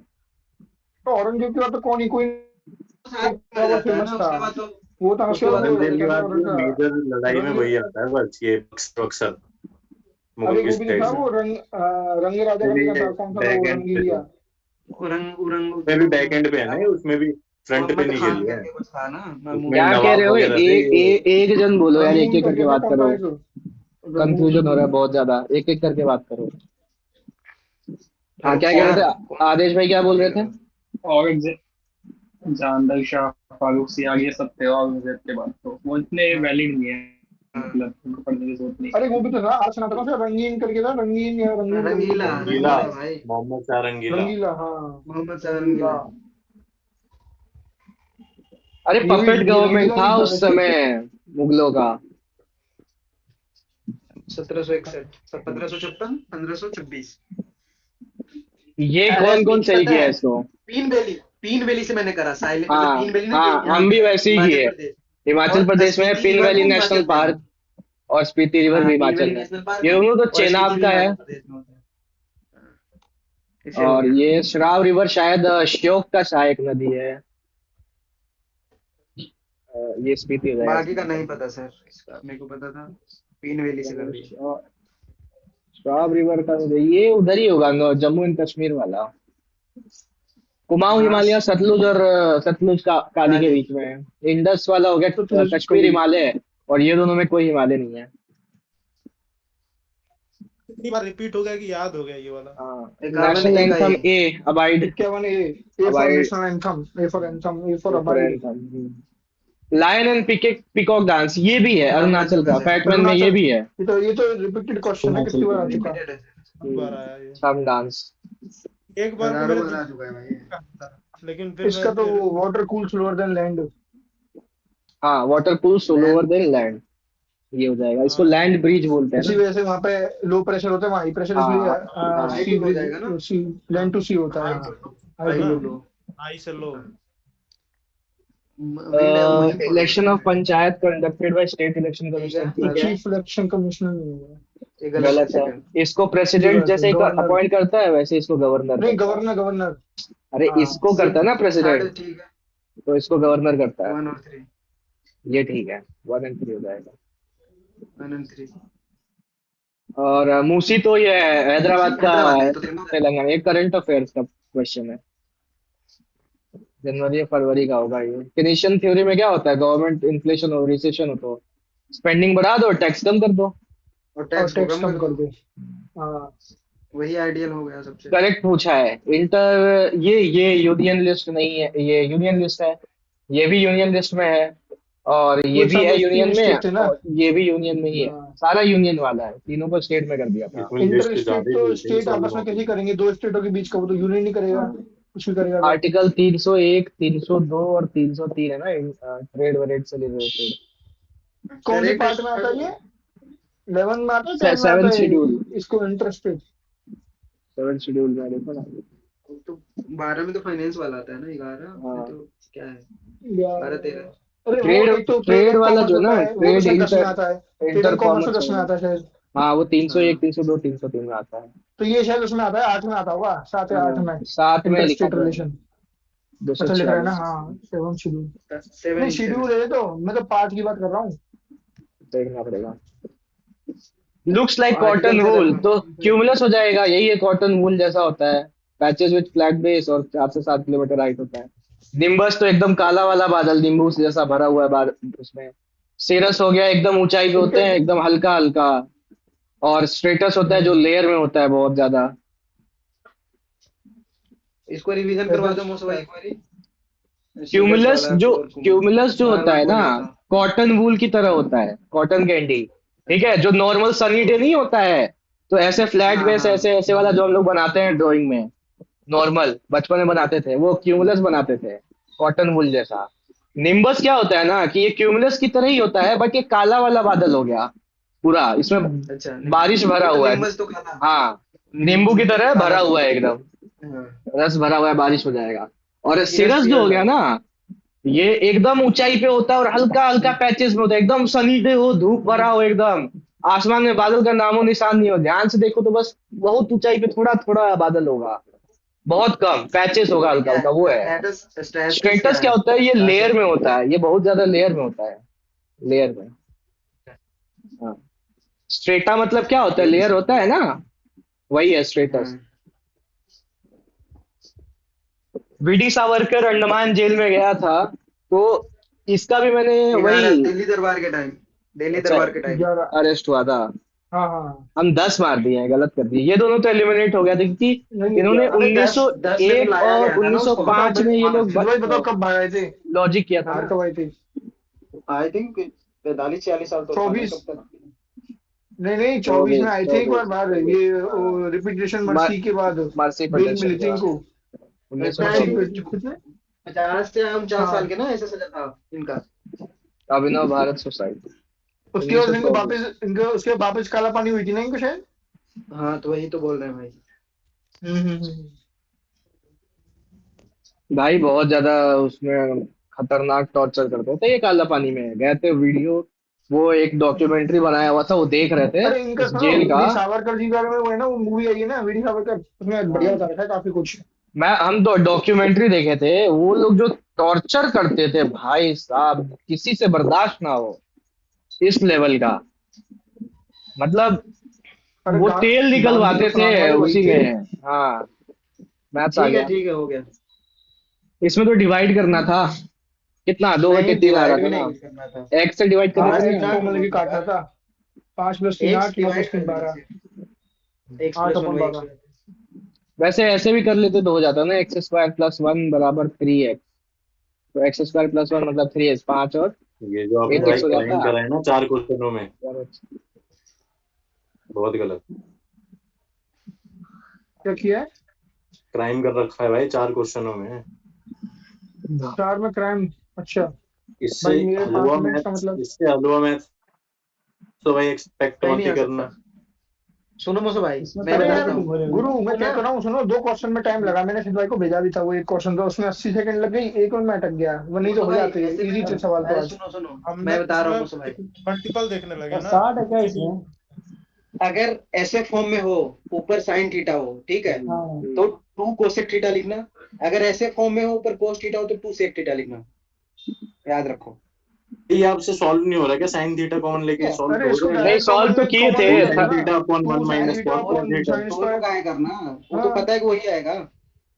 तो औरंगजेब के बाद तो कौन ही कोई साथ में मर बहुत जाता है फेमस ना, था। उसके बाद तो वो था उसके उसके बाद बाद वो तो औरंगजेब के क्या था बाद भी उनका, मेजर लड़ाई में रंग, वही आता है बस, ये बक्सर, अरे मुगल की वो भी तो साइड था से। वो रंग राजा फिर करके का ये था, कौन सा था वो बैक एंड पे थे, रंगीलिया। उरंग उरंग उसमें भी बैक एंड पे है क्या ना ये, वो उसमें भी फ्रंट पे मोहम्मद नहीं खान खेली है। करके कुछ था ना, उसमें महमूद क्या खान। कह रहे हो, नवाब वगैरह थे ये। एक जन बोलो यार, एक रंगून एक करके करके था, बात कौन था करो, एक कंफ्यूजन हो रहा है रंगून। बहुत ज्यादा, एक एक करके बात करो। हाँ, रुको क्या कह रहे यार, थे कौन आदेश भाई, क्या बोल रहे थे? बोलेगा। और जानदार शाह, फारूक सियाग, ये सब थे औरंगजेब के बाद, तो वो इतने हाँ, वैलिड नहीं है, हाँ। मतलब उनको पढ़ने की जरूरत नहीं। अरे वो भी तो था, आज सुना था कौन सा रंगीन करके था, रंगीन या रंगून करके कुछ रंगीला था। रंगीला, रंगीला भाई, मोहम्मद शाह रंगीला। रंगीला हाँ, मोहम्मद शाह रंगीला। रंगीला। अरे ये भी पपेट ये गवर्नमेंट रंगीला था भी था उस वैसे। समय मुगलों का। 1761, 1556, 1526। ये अरे कौन कौन पीन सही पता किया है, है इसको? पीन वैली से मैंने करा, साइलेंट मतलब हाँ, पीन वैली ना, जो हाँ, यहाँ हम भी पे है, वैसे ही हिमाचल किए। प्रदेश। हिमाचल और प्रदेश में है स्पीति पिन रिवर वैली को नेशनल हिमाचल में है। पार्क, और स्पीति रिवर भी हाँ, पीन हिमाचल वैली में। नेशनल पार्क ये दोनों तो और स्पीति चेनाब भी का है। हिमाचल प्रदेश में होता है। हाँ, इसे हो और गया। ये शराब रिवर शायद श्योक का सहायक नदी है। ये स्पीति हो जाएगा बाकी इसका का नहीं मतलब। पता सर, इसका मेरे को पता था, पीन वैली से कर दिया। शराब रिवर का ये उधर ही होगा, जम्मू एंड कश्मीर वाला। कुमाऊं हाँ हिमालय सतलुज और सतलुज का काली के काली। बीच में है। इंडस वाला हो गया तो तुझे कश्मीर कभी हिमालय, और ये दोनों में कोई हिमालय नहीं है। कितनी बार रिपीट हो गया कि याद हो गया ये वाला। हाँ, 51 नेशनल ए का anthem A. A abide, 51 A for abide national anthem, A for anthem, A for abide. Lion and peacock dance, ये भी है अरुणाचल अरुणाचल का, प्रदेश। फैटमैन में ये अरुणाचल, भी है। ये तो रिपीटेड क्वेश्चन है, कितनी बार आ चुका। रिपीटेड है। बहुत बार आया ये, सम डांस। एक बार को हजारों मेरे बार आ दिमाग चुका है भाई ये। में आता था, लेकिन फिर इसका तो water cool slower than land. हाँ, water cool slower land. Than land, ये हो जाएगा। इसको हाँ, लैंड ब्रिज बोलते हैं इसी ना। वजह से वहां पे लो प्रेशर होता है, वहां हाई प्रेशर, हाँ, इसलिए हाँ, हाई सी टू लो जाएगा ना। Bridge, sea land to sea होता है हाई हाँ। To low. High high to हाँ। To low. Low. I say low. वही फॉलो इलेक्शन करता ऑफ है। Panchayat conducted by state election ठीक है, कमीशन, ठीक है। चीफ इलेक्शन कमिश्नर नहीं हुआ। ये गलत है, गलत है। सेकंड। इसको ये प्रेसिडेंट गलत है, जैसे गवर्नर। अपॉइंट करता है, वैसे इसको गवर्नर नहीं, करता है। Governor governor. अरे हाँ इसको करता है ना प्रेसिडेंट, थर्ड ठीक है, तो इसको गवर्नर करता है। 1 और 3, ये ठीक है, 1 and 3 हो जाएगा। 1 and 3। और मूसी तो ये है, हैदराबाद का, हैदराबाद है तो तेलंगाना। तेलंगाना। ये करंट अफेयर्स का क्वेश्चन है, जनवरी या फरवरी का होगा ये। केनेशियन थ्योरी में क्या होता है? गवर्नमेंट इन्फ्लेशन और रिसेशन हो तो स्पेंडिंग बढ़ा दो, टैक्स कम कर दो। और और टैक्स को टैक्स कम कम कर कर दो। दे। हाँ वही आइडियल हो गया सबसे। करेक्ट पूछा है। इंटर, ये यूनियन लिस्ट नहीं है, ये यूनियन लिस्ट है, ये भी यूनियन लिस्ट में है, और ये वो भी सब है तीन यूनियन में, स्टेट थे ना। और ये भी यूनियन में ही है। हाँ। सारा यूनियन वाला है, तीनों को स्टेट में कर दिया था। इसमें इंटर लिस्ट स्टेट ज्यादा ही तो दी थी स्टेट आपस में सॉल्व कैसे करेंगे, दो स्टेटों के बीच का, वो तो यूनियन नहीं करेगा, हाँ, कुछ भी करेगा तो। आर्टिकल 301 302 और 303 है ना, ट्रेड वरेड से रिलेटेड। कौन से करेक्ट पार्ट में आता है ये? 11 में आता है, 10 में आता सेवन है शेड्यूल, इसको इंटर स्टेट? 7 शेड्यूल में देखो ना। तो 12 में तो फाइनेंस वाला आता है ना, 11 में हाँ। तो क्या है, यार 12-13। अरे वो ट्रेड एक तो ट्रेड ट्रेड वाला कॉमर्स जो ना, होता है, वो तो ट्रेड शायद 10 में इंटर आता है। ट्रेड इंटर एंड कॉमर्स तो कॉमर्स 10 में है। आता है शायद। हाँ वो 301 हाँ 302 303 में आता है। तो ये शायद उसमें आता है, 8 में आता होगा, 7 या 8 हाँ, में। 7 में इंटर लिखा स्टेट था रिलेशन। अच्छा लिख रहा है ना, 246। हाँ 7 शेड्यूल। 7 नहीं शेड्यूल है, तो मैं तो पार्ट की बात कर रहा हूँ। देखना पड़ेगा। लुक्स लाइक आर्टिकल कॉटन से वूल, रेफरेंस। तो क्यूमुलस हो जाएगा, यही है कॉटन वूल जैसा होता है। पैचेस विद फ्लैट बेस और 4 से 7 किलोमीटर हाइट होता है। निम्बस तो एकदम काला वाला बादल, नींबू से जैसा भरा हुआ है उसमें। सिरस हो गया एकदम ऊंचाई पे होते हैं, एकदम हल्का हल्का। और स्ट्रेटस होता है जो लेयर में होता है बहुत ज्यादा। इसको रिवीजन करवा दो मोस्ट भाई एक बारी। सीरस क्यूमुलस वाला जो और क्यूमुलस जो बार होता बार है ना, बोल रहा था। कॉटन वूल की तरह होता है, कॉटन कैंडी। ठीक है, जो नॉर्मल सनी डे नहीं होता है, तो ऐसे फ्लैट हाँ बेस हाँ ऐसे ऐसे वाला जो हम लोग बनाते हैं ड्राइंग में, नॉर्मल बचपन में बनाते थे, वो क्यूमुलस बनाते थे, कॉटन वूल जैसा। निम्बस क्या होता है ना, कि ये क्यूमुलस की तरह ही होता है, बट ये काला वाला बादल हो गया पूरा, इसमें अच्छा बारिश भरा ये तो हुआ है। निम्बस तो खाना। हाँ, नींबू की तरह काला भरा तो हुआ है एकदम, हाँ। रस भरा हुआ है, बारिश हो जाएगा। और सीरस सिरस जो सीरस हो गया वाला। ना, ये एकदम ऊंचाई पे होता है और हल्का हल्का पैचेस में होता है, एकदम सनी डे हो, धूप भरा हो एकदम, आसमान में बादल का नामो निशान नहीं हो, ध्यान से देखो तो बस बहुत ऊंचाई पे थोड़ा थोड़ा बादल होगा, बहुत कम पैचेस होगा, और हल्का क्या हल्का, वो है है। स्टेटस, स्टेटस क्या स्ट्रेटस क्या है? होता है, ये बता लेयर सकते में हो? होता है, ये बहुत ज्यादा लेयर में होता है, लेयर में। हाँ, स्ट्रेटा मतलब क्या होता है, लेयर होता है ना, वही है स्ट्रेटस। हाँ वीडी सावरकर अंडमान जेल में गया था, तो इसका भी मैंने एक आ रहा है वही। दिल्ली दरबार के टाइम, दिल्ली अच्छा, दरबार के टाइम। 11। अरेस्ट हुआ था। हाँ हाँ। हम 10 मार दिए हैं, गलत कर दिए, ये दोनों तो एलिमिनेट हो गया था, क्योंकि नहीं नहीं इन्होंने 11। अबे 10 में तो 1901 लाया और गया था ना उसको। बताओ 1905 में ये लोग सिद्धू भाई, बताओ कब भाग आए थे? लॉजिक किया था बाहर ना। कब आए थे? आई थिंक 45-46 साल तो था ना 24। कब तक। नहीं नहीं 24 में 24 आए थे एक बार 24 बाहर, ये रिपीटेशन मर, मर्सी के बाद। मर्सी बेल पिटिशन मिली के थी बाद इनको। अच्छा आई उन्नीस सौ मर्सी थिंक चौबीस कितने? 50 से 49 साल हाँ के ना, ऐसा सजा था इनका। अभिनव भारत सोसाइटी उसके उन्नीस बाद सौ इनको चौबीस वापस, इनको उसके बाद वापस काला पानी हुई थी ना इनको शायद। हाँ तो वही तो बोल रहे हैं भाई। हम्म। भाई बहुत ज्यादा उसमें खतरनाक टॉर्चर करते थे, ये काला पानी में गए थे, वीडियो वो एक डॉक्यूमेंट्री बनाया हुआ था, वो देख रहे थे अरे इनका उस सुनो, जेल का। वीडी सावरकर जी के बारे में वो है ना, वो मूवी आई है ना वीडी सावरकर, उसमें बढ़िया हाँ, बता रखा है काफी कुछ। हम तो डॉक्यूमेंट्री देखे थे, वो लोग जो टॉर्चर करते थे भाई साहब, किसी से बर्दाश्त ना हो इस लेवल का, मतलब अरे वो तेल गांधी को निकलवाते थे सुनाने वाले वही उसी थे। में। हाँ, मैथ्स आ गया। ठीक है हो गया। इसमें तो डिवाइड करना था, कितना 2/3 नहीं आ रहा डिवाइड था भी ना, नहीं करना था। एक से डिवाइड करने हाँ पे आज नहीं एक्स आना। को दिमाग मतलब मत कि काटना लगा, था। 5 + 3 एक्स 8, 9 + डिवाइड 3 कर देना 12। सिर्फ, x 8 plus one upon by 12। X. वैसे ऐसे भी कर लेते तो हो जाता ना, x² + 1 = 3x, तो x² + 1 मतलब 3x, 5 और ये जो आपने 8x भाई हो क्राइम जाता। करा है ना 4 क्वेश्चनों में, बहुत गलत क्या किया है? क्राइम कर रखा है भाई 4 क्वेश्चनों में। 4 में क्राइम? अच्छा। इससे भाई मेरे 5 हलवा में इसका मैथ, मतलब। इससे हलवा मैथ तो भाई एक्सपेक्ट कहीं मत नहीं ही आ करना। सकता। सुनो मोसो भाई इसमें मैं तो अरे बहुत यार बताता कुछ हूँ। भरे हुए गुरु हैं। मैं वो क्या ना कर रहा हूँ, सुनो 2 क्वेश्चन में टाइम लगा, मैंने सिद्ध भाई को भेजा भी था, वो एक क्वेश्चन था उसमें 80 सेकंड लग गई, एक में अटक गया, वो नहीं तो मोसो हो भाई जाते ऐसे इजी में, थे सवाल तो अरे आज। सुनो सुनो, हमने मैं बता रहा इसमें हूँ मोसो भाई। मल्टीपल देखने लगे और ना। 60 है क्या इसमें? अगर ऐसे फॉर्म में हो, ऊपर साइन थीटा हो, ठीक है, हाँ तो 2 कोसेक थीटा लिखना। अगर ऐसे फॉर्म में हो, ऊपर कोस थीटा हो, तो 2 सेक थीटा लिखना। याद रखो। ये आपसे सॉल्व नहीं हो रहा क्या, साइन थीटा कॉमन लेके सॉल्व अरे हो इसको जाएगा। नहीं, डायरेक्ट सॉल्व कॉमन तो में किए कॉमन थे में ही टू जाएगा साइन ना। Theta upon 2 1 sine minus theta cos और अपॉन थीटा। साइन तो स्क्वायर। का है करना, वो तो हाँ पता है कि वही आएगा।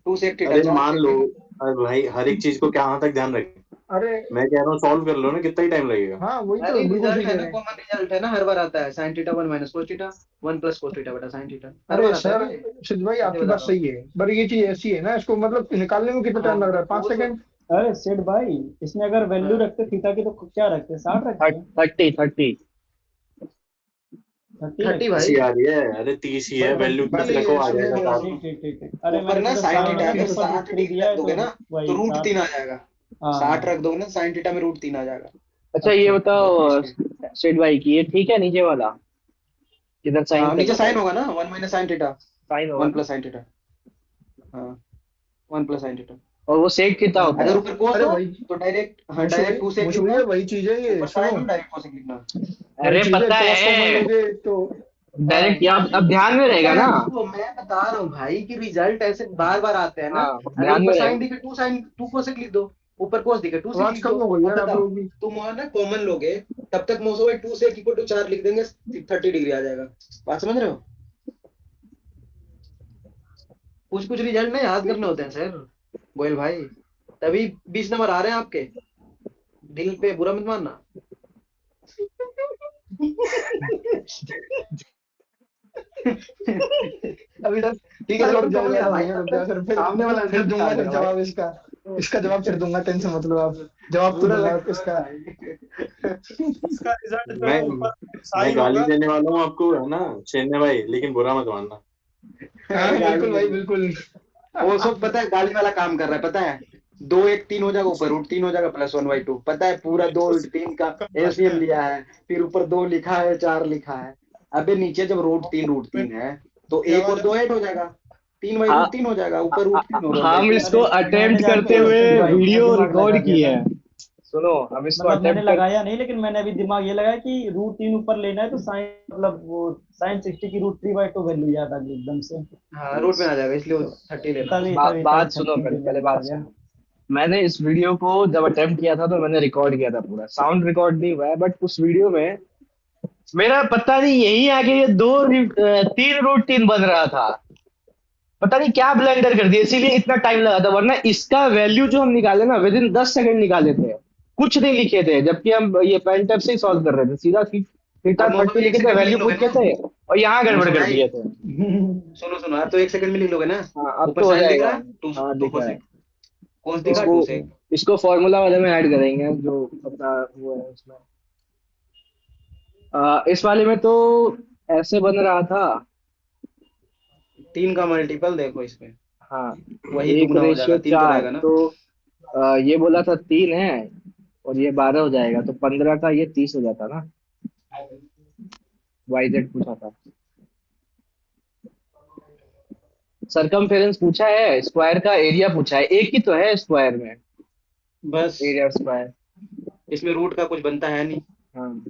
2 सेक थीटा, अरे 4 मान सेक लो, थीटा। अरे भाई हर एक चीज को कहाँ तक ध्यान रखें, अरे मैं कह रहा हूँ सॉल्व कर लो ना, कितना ही टाइम लगेगा। हाँ वही तो अरे बिल्कुल सही रिजल्ट है कह ना, रहे हैं। कॉमन रिजल्ट है ना, हर बार आता है sine theta 1 minus cos theta, 1 plus cos theta बटा साइन थीटा, हर अरे बार आता है सर ना ये। सिद्ध भाई ऐसे आपकी बता बात रहा हूँ। सही है, पर ये चीज ऐसी है ना, इसको मतलब निकालने में कितना हाँ टाइम लग रहा है, 5 वो तो सेकंड। अरे सेठ भाई, इसमें अगर वैल्यू हाँ। रखते थीटा की तो क्या रखते? 60 रखते? 30 थर्टी 30 रखते? 30 भाई। ही आ रही है, अरे 30 ही भाई है, वैल्यू 30 पहले रखो ये आ सुनने जाएगा दो। 4। ठीक ठीक ठीक ठीक। अरे ऊपर मैंने ना सोचा साइन हाँ थीटा 60 ठीक अगर के है। ऊपर रूट 60 थ्री डिग्री दिया रख है तो दोगे ना, तो वही रूट 60। 3 आ जाएगा। हाँ 60 रख दोगे ना, साइन थीटा में रूट 3 आ जाएगा। अच्छा ये अच्छा अच्छा। बताओ इसलिए सेठ भाई की, ये ठीक है नीचे वाला, किधर साइन हाँ नीचे करना साइन पड़ेगा? होगा ना, 1 माइनस साइन थीटा। साइन होगा 1 प्लस साइन थीटा। हाँ 1 प्लस साइन थीटा। और वो सेक कितना होता अगर है? ऊपर कोस अरे हो भाई तो डायरेक्ट, हाँ मुझे डायरेक्ट 2 सेक मुझे लिखना, भैया वही चीज है ये, ऊपर साइन सुनो हो डायरेक्ट कोसेक लिखना। वही अरे चीज है, पता कॉस कॉमन है, लोगे तो हाँ डायरेक्ट यहाँ अब ध्यान में पता रहेगा है ना। हमको, मैं बता रहा हूँ भाई कि रिजल्ट ऐसे बार बार आते हैं ना। हाँ अगर ध्यान में ऊपर रहेगा। साइन दिखे 2 साइन 2 कोसेक लिख दो, ऊपर कोस दिखे 2 सेक आवाज लिख कम दो। हो गई अब यार आप बताओ, लोगों की। तुम वहां ना कॉमन लोगे तब तक मोसो भाई 2 सेक इक्वल टू 4 लिख देंगे, 30 डिग्री आ जाएगा। बात समझ रहे हो? कुछ कुछ रिजल्ट ना याद करने होते हैं सर गोयल भाई, तभी 20 नंबर आ रहे हैं आपके। दिल पे बुरा मत मानना। अभी तक ठीक है, अरे चलो रुक तुम जाओ समझ यार, गया रुक भाई, जाओ, तब रुक तक जाओ सर, सामने वाला फिर आंसर दूंगा निकाल सर देगा जवाब भाई। इसका। इसका जवाब फिर दूंगा, टेंशन मत लो आप। जवाब तो पूरा दूंगा लगता इसका। है भाई। इसका रिजल्ट जो मैं है ऊपर मैं साइन गाली होगा। देने वाला हूँ आपको, है ना चेन्नई भाई, लेकिन बुरा मत मानना। हाँ गाली बिल्कुल भाई देने, बिल्कुल। वो सब पता है गाली वाला काम कर रहा है, पता है। 2 1 3 हो जाएगा, ऊपर रूट 3 हो जाएगा प्लस 1/2, पता है पूरा ये 2 तो रूट 3 का कम बात एलसीएम है। लिया है, फिर ऊपर 2 लिखा है 4 लिखा है। अबे नीचे जब रूट 3 है तो क्या 1 आवाज और 2 ऐड हो जाएगा, 3 बाई हाँ, रूट 3 हो जाएगा, ऊपर रूट 3 और 1 बाई हम 2। इसको अरे मैंने अटेम्प्ट जानते करते हो हुए सेठ भाई, मैं वीडियो दिमाग लगा रिकॉर्ड दिया किए था। हैं। सुनो, हम इसको मतलब मैंने अटेम्प्ट कर। लगाया नहीं, लेकिन मैंने अभी दिमाग ये लगाया कि √3 ऊपर लेना है तो साइन, मतलब वो sin 60 की √3/2 वैल्यू याद आ गई एकदम से। हाँ रूट में आ जाएगा, इसलिए वो 30 लेना। तभी तभी तभी बात सुनो, 30 पहले लेने पहले लग बात गया। सुनो। मैंने इस वीडियो को जब अटेम्प्ट किया था तो मैंने रिकॉर्ड किया था पूरा, साउंड रिकॉर्ड नहीं हुआ है, बट उस वीडियो में मेरा पता नहीं यही आके ये 3√3 बन रहा था। पता नहीं क्या ब्लेंडर कर दिया, इसीलिए इतना टाइम लगा था, वरना इसका वैल्यू जो हम निकाले ना विद इन 10 सेकंड निकाले थे। कुछ नहीं लिखे थे, जबकि हम ये पेन टैप से ही सॉल्व कर रहे थे, सीधा थीटा अब मौसम 30 में 1 लिखे थे, सेकंड में लिख वैल्यू लोगे पुट किए ना थे और यहाँ गड़बड़ मौसम कर भाई, दिए थे। सुनो सुनो, आप तो 1 सेकंड में लिख लोगे ना। हाँ अब ऊपर तो हो साइन दिख जाएगा। रहा है, टू हाँ टू दिख रहा है। कोसेक, कोस दिखा इसको 2 सेक। इसको फॉर्मूला वाले में ऐड करेंगे जो अपना वो है उसमें। इस वाले में तो ऐसे बन रहा था। 3 का मल्टीपल देखो इसमें, हाँ, वही एक दुगना हो रेशियो जाएगा, 3 तो चार रहेगा ना। तो ये बोला था 3 है और ये 12 हो जाएगा, तो 15 का ये 30 हो जाता ना। YZ पूछा था। सरकमफेरेंस पूछा है, स्क्वायर का एरिया पूछा है, एक ही तो है स्क्वायर में, बस एरिया ऑफ स्क्वायर। इसमें रूट का कुछ बनता है नहीं। हाँ,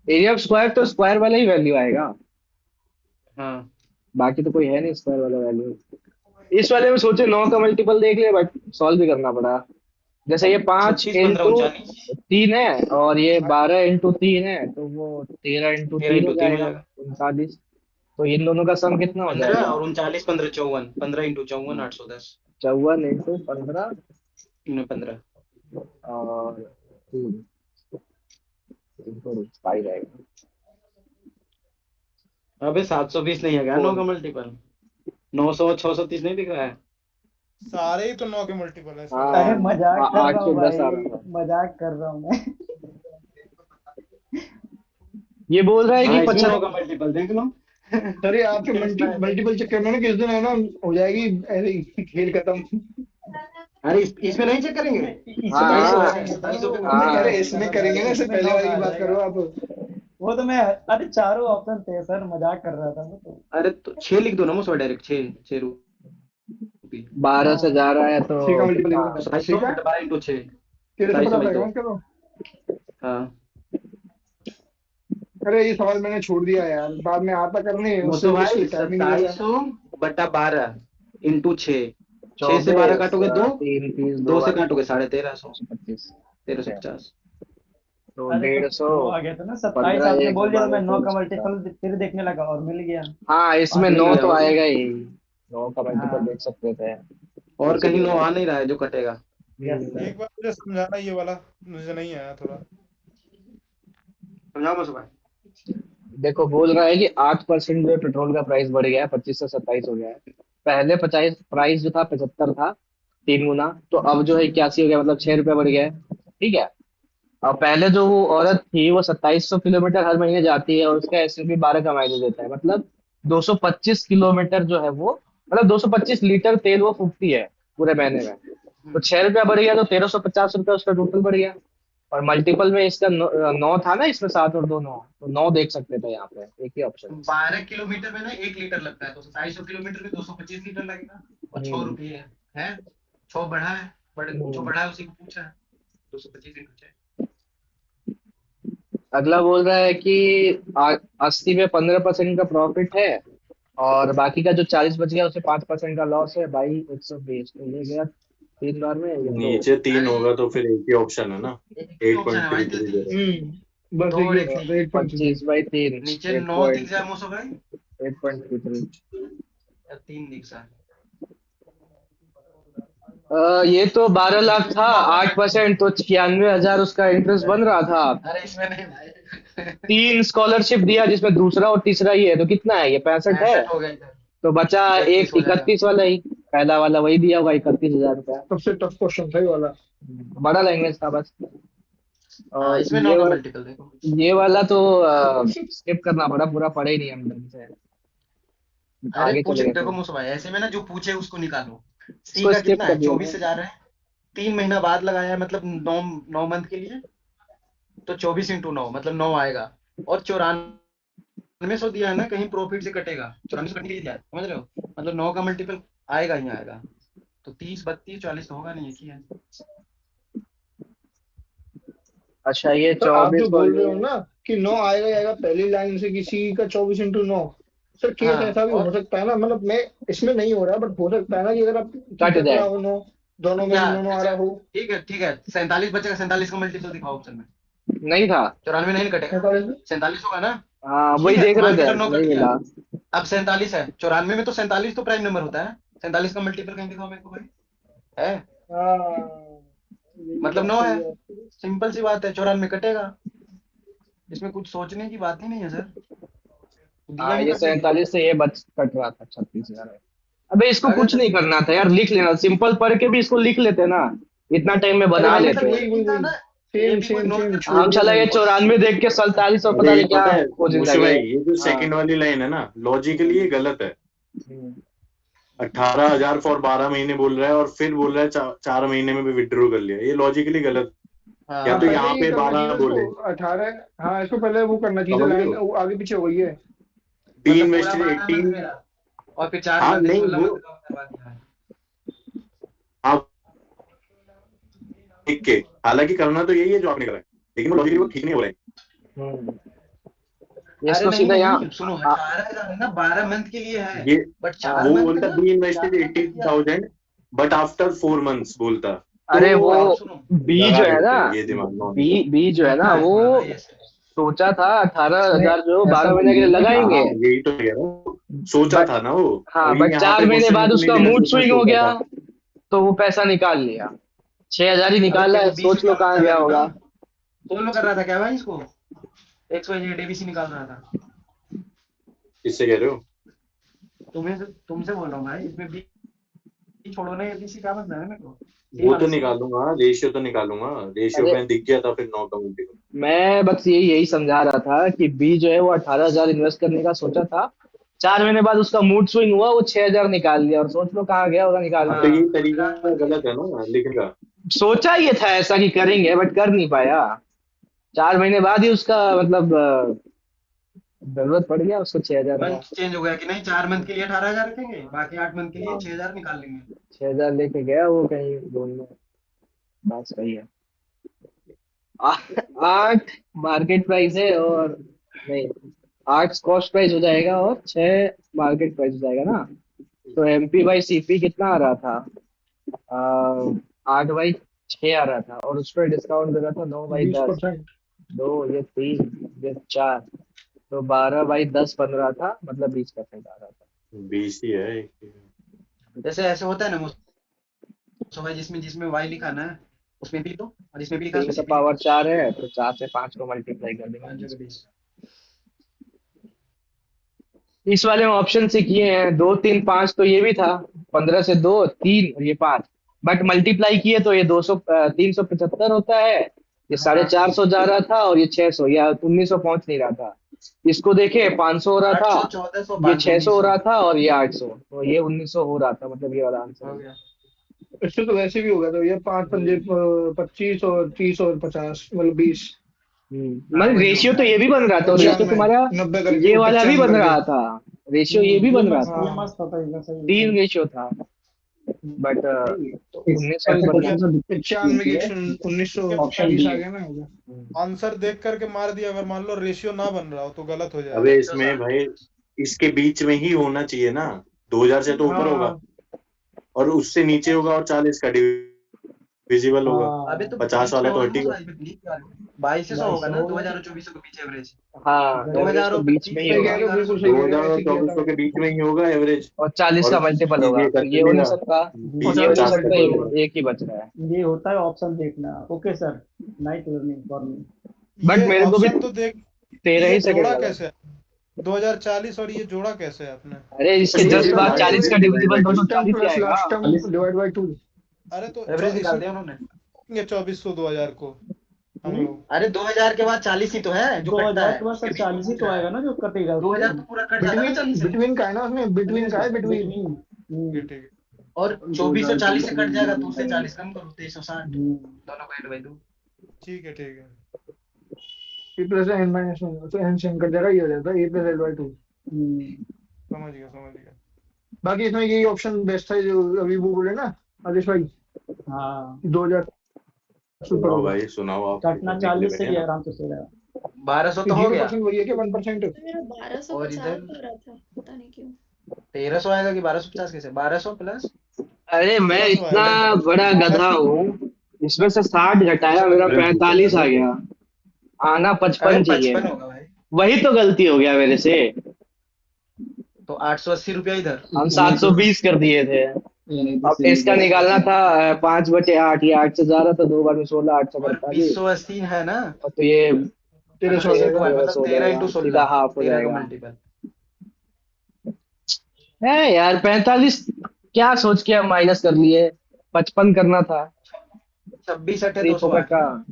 एरिया ऑफ स्क्वायर तो स्क्वायर वाला ही वैल्यू आएगा, हाँ बाकी तो कोई है नहीं स्क्वायर वाला वैल्यू। इस वाले में सोचे 9 का मल्टीपल देख ले, बट सॉल्व भी करना पड़ा। जैसे ये 5 36 15 इंटू 39, 3 है और ये 12 इंटू 3 है, तो वो 13 इंटू 13 तीन हो इंटू 3 हो जाएगा, जाएगा 39। तो इन दोनों का सम कितना हो 15, जाएगा? और 39 15 54, 15 इंटू 54 810, 54 इंटू 15 15। और 3 5 आएगा। अबे 720 नहीं है क्या 9 का मल्टीपल? 900 630 नहीं दिख रहा है? सारे ही तो 9 के मल्टीपल है इसमें। अरे हाँ, मजाक कर रहा हूँ 810 भाई, आ रहा था। मजाक कर रहा हूँ मैं। ये बोल रहा है कि हाँ इसमें 9 75। का मल्टीपल देख लो। अरे आपके मल्टीपल चक्कर में ना किस दिन है ना हो जाएगी ऐसे ही खेल खत्म। अरे इसमें नहीं चेक करेंगे? इसमें हाँ नहीं हाँ करेंगे सर, 27 वो पे मैं हाँ, कह अरे रहा इसमें था करेंगे ना, इससे इसमें पहले 9 वाली का की आ बात करो जाएगा। आप। वो तो मैं, अरे चारों ऑप्शन थे सर, मजाक कर रहा था मैं तो। अरे तो 6 लिख दो ना मुझे डायरेक्ट, 6 रूपी। 12 से जा रहा है तो 6 का मल्टीपल कितना? लिखो। 27 ठीक है, 12 इंटू 6, तेरे से 27 पता लिख रहेगा दो। उसका तो। हाँ अरे ये सवाल मैंने छोड़ दिया यार, बाद में आता करने उससे मोसो भाई उससे टाइम ही नहीं मिला। 2700/12 इंटू 6, 6 से 12 24 काटोगे 2, 3 30 2 2 से बार काटोगे 1350, 125। ठीक है, 1350। तो अरे तो 150। वो आ गया था ना 27, 15 आपने एक बोल दिया तो मैं 9 का 12 मल्टीपल फिर देखने लगा और मिल गया। हाँ, इसमें 5 मिल 9 गया तो वो, आएगा ही, 9 का मल्टीपल हाँ देख सकते थे। और कहीं इसीलिए 9 आ नहीं रहा है जो कटेगा। यस हम्म, सर। एक बार मुझे समझाना, ये वाला मुझे नहीं आया थोड़ा। समझाओ मोसो भाई। देखो बोल रहा है कि 8% जो पेट्रोल का प्राइस बढ़ गया है, 25 से 27 हो गया है। पहले 50 प्राइस जो था 75 था, 3 गुना, तो अब जो है 81 हो गया, मतलब 6 रुपये बढ़ गया है। ठीक है। और पहले जो वो औरत थी वो 2700 किलोमीटर हर महीने जाती है और उसका एसयूवी 12 का माइलेज देता है, मतलब 225 किलोमीटर जो है वो, मतलब 225 लीटर तेल वो फूकती है पूरे महीने में। तो 6 रुपया बढ़ गया तो 1350 रुपया उसका टोटल बढ़ गया। और मल्टीपल में इसका 9 था ना, इसमें 7 और 2 9, तो 9 देख सकते थे यहाँ पे, एक ही ऑप्शन। 12 किलोमीटर में ना 1 लीटर लगता है, तो 250 किलोमीटर में 225 लीटर लगेगा, और 6 रुपये है। 6 बढ़ा है, जो बढ़ा है उसी को पूछा है, 225 इंटू 6। अगला बोल रहा है कि 80 में 15% का प्रॉफिट है, और बाकी का जो 40 बच गया उससे 5% का लॉस है भाई, 120। तो ये गया 3 बार में, ये 2। नीचे 3 होगा तो फिर एक ही ऑप्शन है ना, एक ही ऑप्शन है भाई, 8.33। बस दो एक ही एक ऑप्शन था, 8.33। 25/3, नीचे 9 दिख जाए मोसो भाई, 8.33। या 3 दिख जाए। ये तो 12 लाख था, 8%, तो 96,000 उसका इंटरेस्ट बन रहा था। अरे इसमें नहीं भाई। 3 स्कॉलरशिप दिया जिसमें दूसरा और तीसरा ही है, तो कितना है ये? 65 है। 65 हो गया इधर। तो बचा 31 एक हो जाएगा। 31 वाला ही, पहला वाला वही दिया होगा 31,000 रुपया। सबसे टफ क्वेश्चन था ये वाला। बड़ा लैंग्वेज था बस। हाँ, और इसमें 9 का मल्टीपल देखो। ये वाला तो स्किप करना पड़ा, पूरा पढ़े ही नहीं हम ढंग से। अरे आगे पूछे चले देखो गए। मोसो भाई, ऐसे में ना जो पूछे उसको निकालो। सी इसको का स्किप कितना कर है? दिया 24,000 है, 3 महीना बाद लगाया है, मतलब 9 मंथ के लिए, तो 24 इंटू 9 मतलब 9 आएगा। और 9400 दिया है ना, कहीं प्रॉफिट से कटेगा, 9400 कटने के लिए दिया है, समझ रहे हो? मतलब 9 का मल्टीपल आएगा ही आएगा। तो 30 32 40 तो होगा नहीं, एक ही है। अच्छा, ये सर आप 24 जो बोल रहे हो वाली। ना कि 9 आएगा ही आएगा पहली लाइन से, किसी का 24 इंटू 9। सर केस हाँ, ऐसा भी हो और सकता है ना, मतलब मैं इसमें नहीं हो रहा, बट हो सकता है ना कि अगर आप कट कट जाए। रहा हो 9, दोनों में क्या 9 आ रहा हो। ठीक है 47 बचेगा, 47 का मल्टीपल दिखाओ ऑप्शन में। नहीं था। 94 नहीं कटेगा, 47 47 होगा ना। हाँ, ठीक वही है, देख रहे मान के थे, चलो 9 नहीं कट गया, मिला। अब 47 है। 94 में तो 47 तो प्राइम नंबर होता है, 47 का मल्टीपल कहीं दिखाओ मेरे को भाई, है? हाँ, ये भी मतलब बात 9 सही है, है। सिंपल सी बात है, 94 कटेगा। इसमें कुछ सोचने की बात ही नहीं है सर, दिया हाँ, नहीं ये कटने के लिए। 47 से ये बच कट रहा था 36,000। अबे इसको आ गया कुछ नहीं 36। करना था यार, लिख लेना, सिंपल पढ़ के भी इसको लिख लेते ना, इतना टाइम में अरे बना वही मतलब लेते। ये भी था ना, ये सेम भी कोई सेम इग्नोर सेम कर छोड़ हम दिया चला ये मैंने। 94 देख के 47 और पता अरे नहीं ये क्या पता है खोजने मुझे लगे। भाई, ये जो हाँ। सेकंड वाली लाइन है ना, लॉजिकली ये गलत है। हम्म। 18,000 फॉर 12 महीने बोल रहा है, और फिर बोल रहा है 4 महीने में भी विड्रॉ कर लिया, ये लॉजिकली गलत। या हाँ, तो हाँ, पहले यहाँ ये पे करना चाहिए 12 उसको बोले, 18। हाँ, इसको पहले वो करना चाहिए, समझ रहे लाइन हो, वो आगे पीछे हो गई है। डी मतलब पूरा इन्वेस्टेड 12 मंथ 18। मेरा, और फिर 4 हाँ मंथ नहीं 16 वो, मंथ का करवा दिया है। हाँ ठीक के, हालांकि करना तो यही है जो आपने करा है, लेकिन वो लॉजिकली वो ठीक नहीं हो रहा है। हम्म। अरे इसको नहीं सीधा नहीं, यहाँ। सुनो, आ, 18,000 है ना, 12 मंथ के लिए है, ये बट आ, 4 वो मंथ बोलता ना, डी 4 इन्वेस्टेड मंथ तक किया है। 18,000 बट आफ्टर 4 मंथ्स बोलता, तो अरे वो और सुनो, बी लगा जो है ना, देते हैं ये दिमाग नॉन। बी जो है ना, लिखना है वो थोड़ा भाई ऐसे। सोचा था 18,000 जो नहीं, ऐसा 12 महीने नहीं के लिए है कि हाँ हाँ लगाएंगे। यही तो कह रहा हूँ, सोचा बट था ना वो। हाँ, अब ये बट यहाँ पे 4 महीने क्वेश्चन में बाद तो नहीं उसका देना मूड कि उसने स्विंग हो सोचा गया, था। तो वो पैसा निकाल लिया। 6,000 ही अबे निकाला तेरे है, को 20 सोच लो निकालना कहाँ था गया मैंने होगा। कहा, सोलो कर रहा था क्या भाई इसको, XYZ ABC निकाल रहा था। किससे कह रहे हो? तुमसे बोल रहा हूँ भाई, इसमें बी छोड़ो ना, ABC क्या मतलब है मेरे को, सी वो वाला तो सी। निकालूंगा, रेशियो तो निकालूंगा, रेशियो अरे में दिख गया था फिर 9 का मल्टीपल। मैं बस यही समझा रहा था कि बी जो है वो 18,000 इन्वेस्ट करने का सोचा था, 4 महीने बाद उसका मूड स्विंग हुआ, वो 6,000 निकाल लिया, और सोच लो कहाँ गया होगा निकाल हाँ के। तो ये हाँ, फिर 8 तरीका मंथ के गलत लिए। है ना लिखने का। सोचा ये था ऐसा कि करेंगे, बट कर नहीं पाया। 4 महीने बाद ही उसका मतलब जरूरत पड़ गया उसको 6,000 का। मंथ चेंज हो गया कि नहीं, 4 मंथ के लिए 18,000 रखेंगे, बाकी 8 मंथ के लिए हाँ, 6,000 निकाल लेंगे। 6,000 लेके गया वो कहीं घूमने। बात सही है। 8 मार्केट प्राइस है, और नहीं, 8 कॉस्ट प्राइस हो जाएगा और 6 मार्केट प्राइस हो जाएगा ना। तो MP बाई CP कितना आ रहा था? 8/6 आ रहा था, और उस पर डिस्काउंट दे रहा था 9/10। 20%। 2, ये 3, ये 4, तो 12/10 बन रहा था, मतलब 20% आ रहा था। 20 ही है जैसे ऐसे होता है ना मुझसे भाई, जिसमें जिसमें वाई लिखा ना, उसमें भी लिख दो, और इसमें भी लिखा है, 3 उसमें का सीपी लिख पावर दो। 4 है, तो 4 से 5 को मल्टीप्लाई कर 5 देंगे। जगह 20। इस वाले में ऑप्शन से किए हैं 2 3 5, तो ये भी था 15 से 2 3 और ये 5, बट मल्टीप्लाई किए तो ये 200 375 होता है। ये हाँ 450 जा रहा था, और ये 600 या 1900 पहुंच नहीं रहा था। इसको देखे 500 हो रहा था, 800 1400 ये 500 600 हो 1900 रहा था, और ये 800, तो ये 1900 हो रहा था, मतलब ये वाला आंसर हो है। गया। इससे तो वैसे भी होगा, तो ये 5 पंजे 25 और 30 और 50 मतलब 20 मतलब वही रेशियो होगा। तो ये भी बन रहा था, और रेशियो 95 तुम्हारा 90 करके ये वाला भी 95 बन रहा करके। था, रेशियो ये भी ये बन रहा मस्त था, ये मस्त था एकदम सही 3 रेशियो था, बट नहीं, तो इस 1900 भी ऐसे बनना क्वेश्चन था। तो 95 की है 1920 ऑप्शन डी आ गया ना, होगा। आंसर देख करके मार दिया, अगर मान लो रेशियो ना बन रहा हो तो गलत हो अबे जाएगा। इसमें भाई इसके बीच में ही होना चाहिए ना, 2000 से तो ऊपर होगा, हाँ और उससे नीचे होगा, और 40 का डिविजिबल होगा, अबे तो 50 बीच में वाला तो होगा हट ही ना गया। भाई, 2200 होगा ना, 2000 और 2400 के बीच एवरेज। हाँ, एवरेज 2000 तो और बीच में ही 2500 सही होगा, कह रहे हो, बिल्कुल सही दो कह रहे हो, हजार और ऐसे किया था 2400 के मैंने। बीच में ही होगा एवरेज, और 40 और का मल्टीपल होगा, ये तो ये हो नहीं 31 का सकता, 20 ये हो नहीं 50 सकता, तक होगा। एक ही बच रहा है। ये होता है ऑप्शन देखना। Okay sir, night learning for me. But ये मेरे को भी ऑप्शन तो देख, 13 ये ही सेकंड जोड़ा लगा। कैसे है 2040 और ये जोड़ा कैसे है आपने? अरे इसके ये जस्ट होता है बाद ना 40 का एवरेज डिविजिबल फर्स्ट टर्म 240 ही प्लस आएगा। Last term 40 divide by 2। अरे तो एवरेज निकाल इसमें दिया उन्होंने। 2400 2000 को हम लोग। अरे 2000 के बाद 40 ही तो है जो कटता 2000 है, के बाद उसके सर बीच में 40 ही पूछ तो रहा है। आएगा ना जो कटेगा उससे। 2000 तो पूरा कट जाता है ना बिटवीन 40 से। बिटवीन का है ना उसमें, बिटवीन का है, बिटवीन। ठीक ठीक है। और 2440 से कट जाएगा तो उससे 2024 40 कम करो, 2360, दोनों को ऐड बाई 2। ठीक है ठीक है। ए प्लस एन माइनस वन, तो एन से कर देगा, ये हो जाता है ए प्लस एल बाई 2। समझ गया समझ गया। बाकी इसमें यही ऑप्शन बेस्ट है जो अभी वो बोले ना आदेश भाई, हाँ 2000 से ऊपर सुनाओ होगा। भाई, सुनाओ, आप कटना निकले 40 से बैठे ही ना। आराम से सो जाएगा। 1200 तो हो गया। 0% वही है कि 1%? मेरा 1250 और इधर हो रहा था, पता नहीं क्यों। 1300 आएगा कि 1250 कैसे, 1200 प्लस अरे मैं 1300 इतना आएगा। बड़ा गधा हूँ, इसमें से 60 घटाया, मेरा 45 आ गया, आना अरे 55 चाहिए, 55 होगा भाई। वही तो गलती हो गया मेरे से। तो 880 रुपया इधर। हम 720 कर दिए थे, ये नहीं तो अब सही इसका है। निकालना था 5/8, ये 8 से जा रहा था, 2 बार में 16, 8 से और 48, 2080 है ना, और तो ये 1300 हो 1300 जाएगा। मतलब 13 इंटू 16, सीधा हाफ हो 13 का जाएगा। मल्टीपल। है यार 45, क्या सोच के हम माइनस कर लिए, 55 करना था। 26 अठे 3 फोकट 208 का, ना।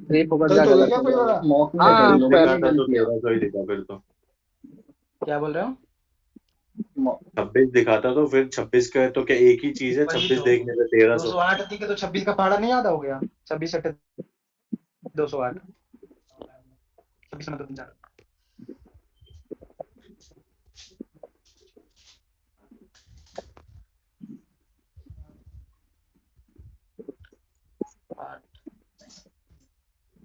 3 फोकट का गलत हो गया गलत क्या हो कोई जाएगा। वाला? मॉक में हाँ, 26 दिखा था तो गलतियां 1300 ही दिखा फिर तो। क्या बोल रहे हो? 26 दिखाता तो फिर 26 का तो क्या एक ही चीज है, वही 26 तो। देखने पे 1300। 208 थी कि तो 26 का पहाड़ा नहीं आधा हो गया। 26 अठे 208, 26 मतलब 4।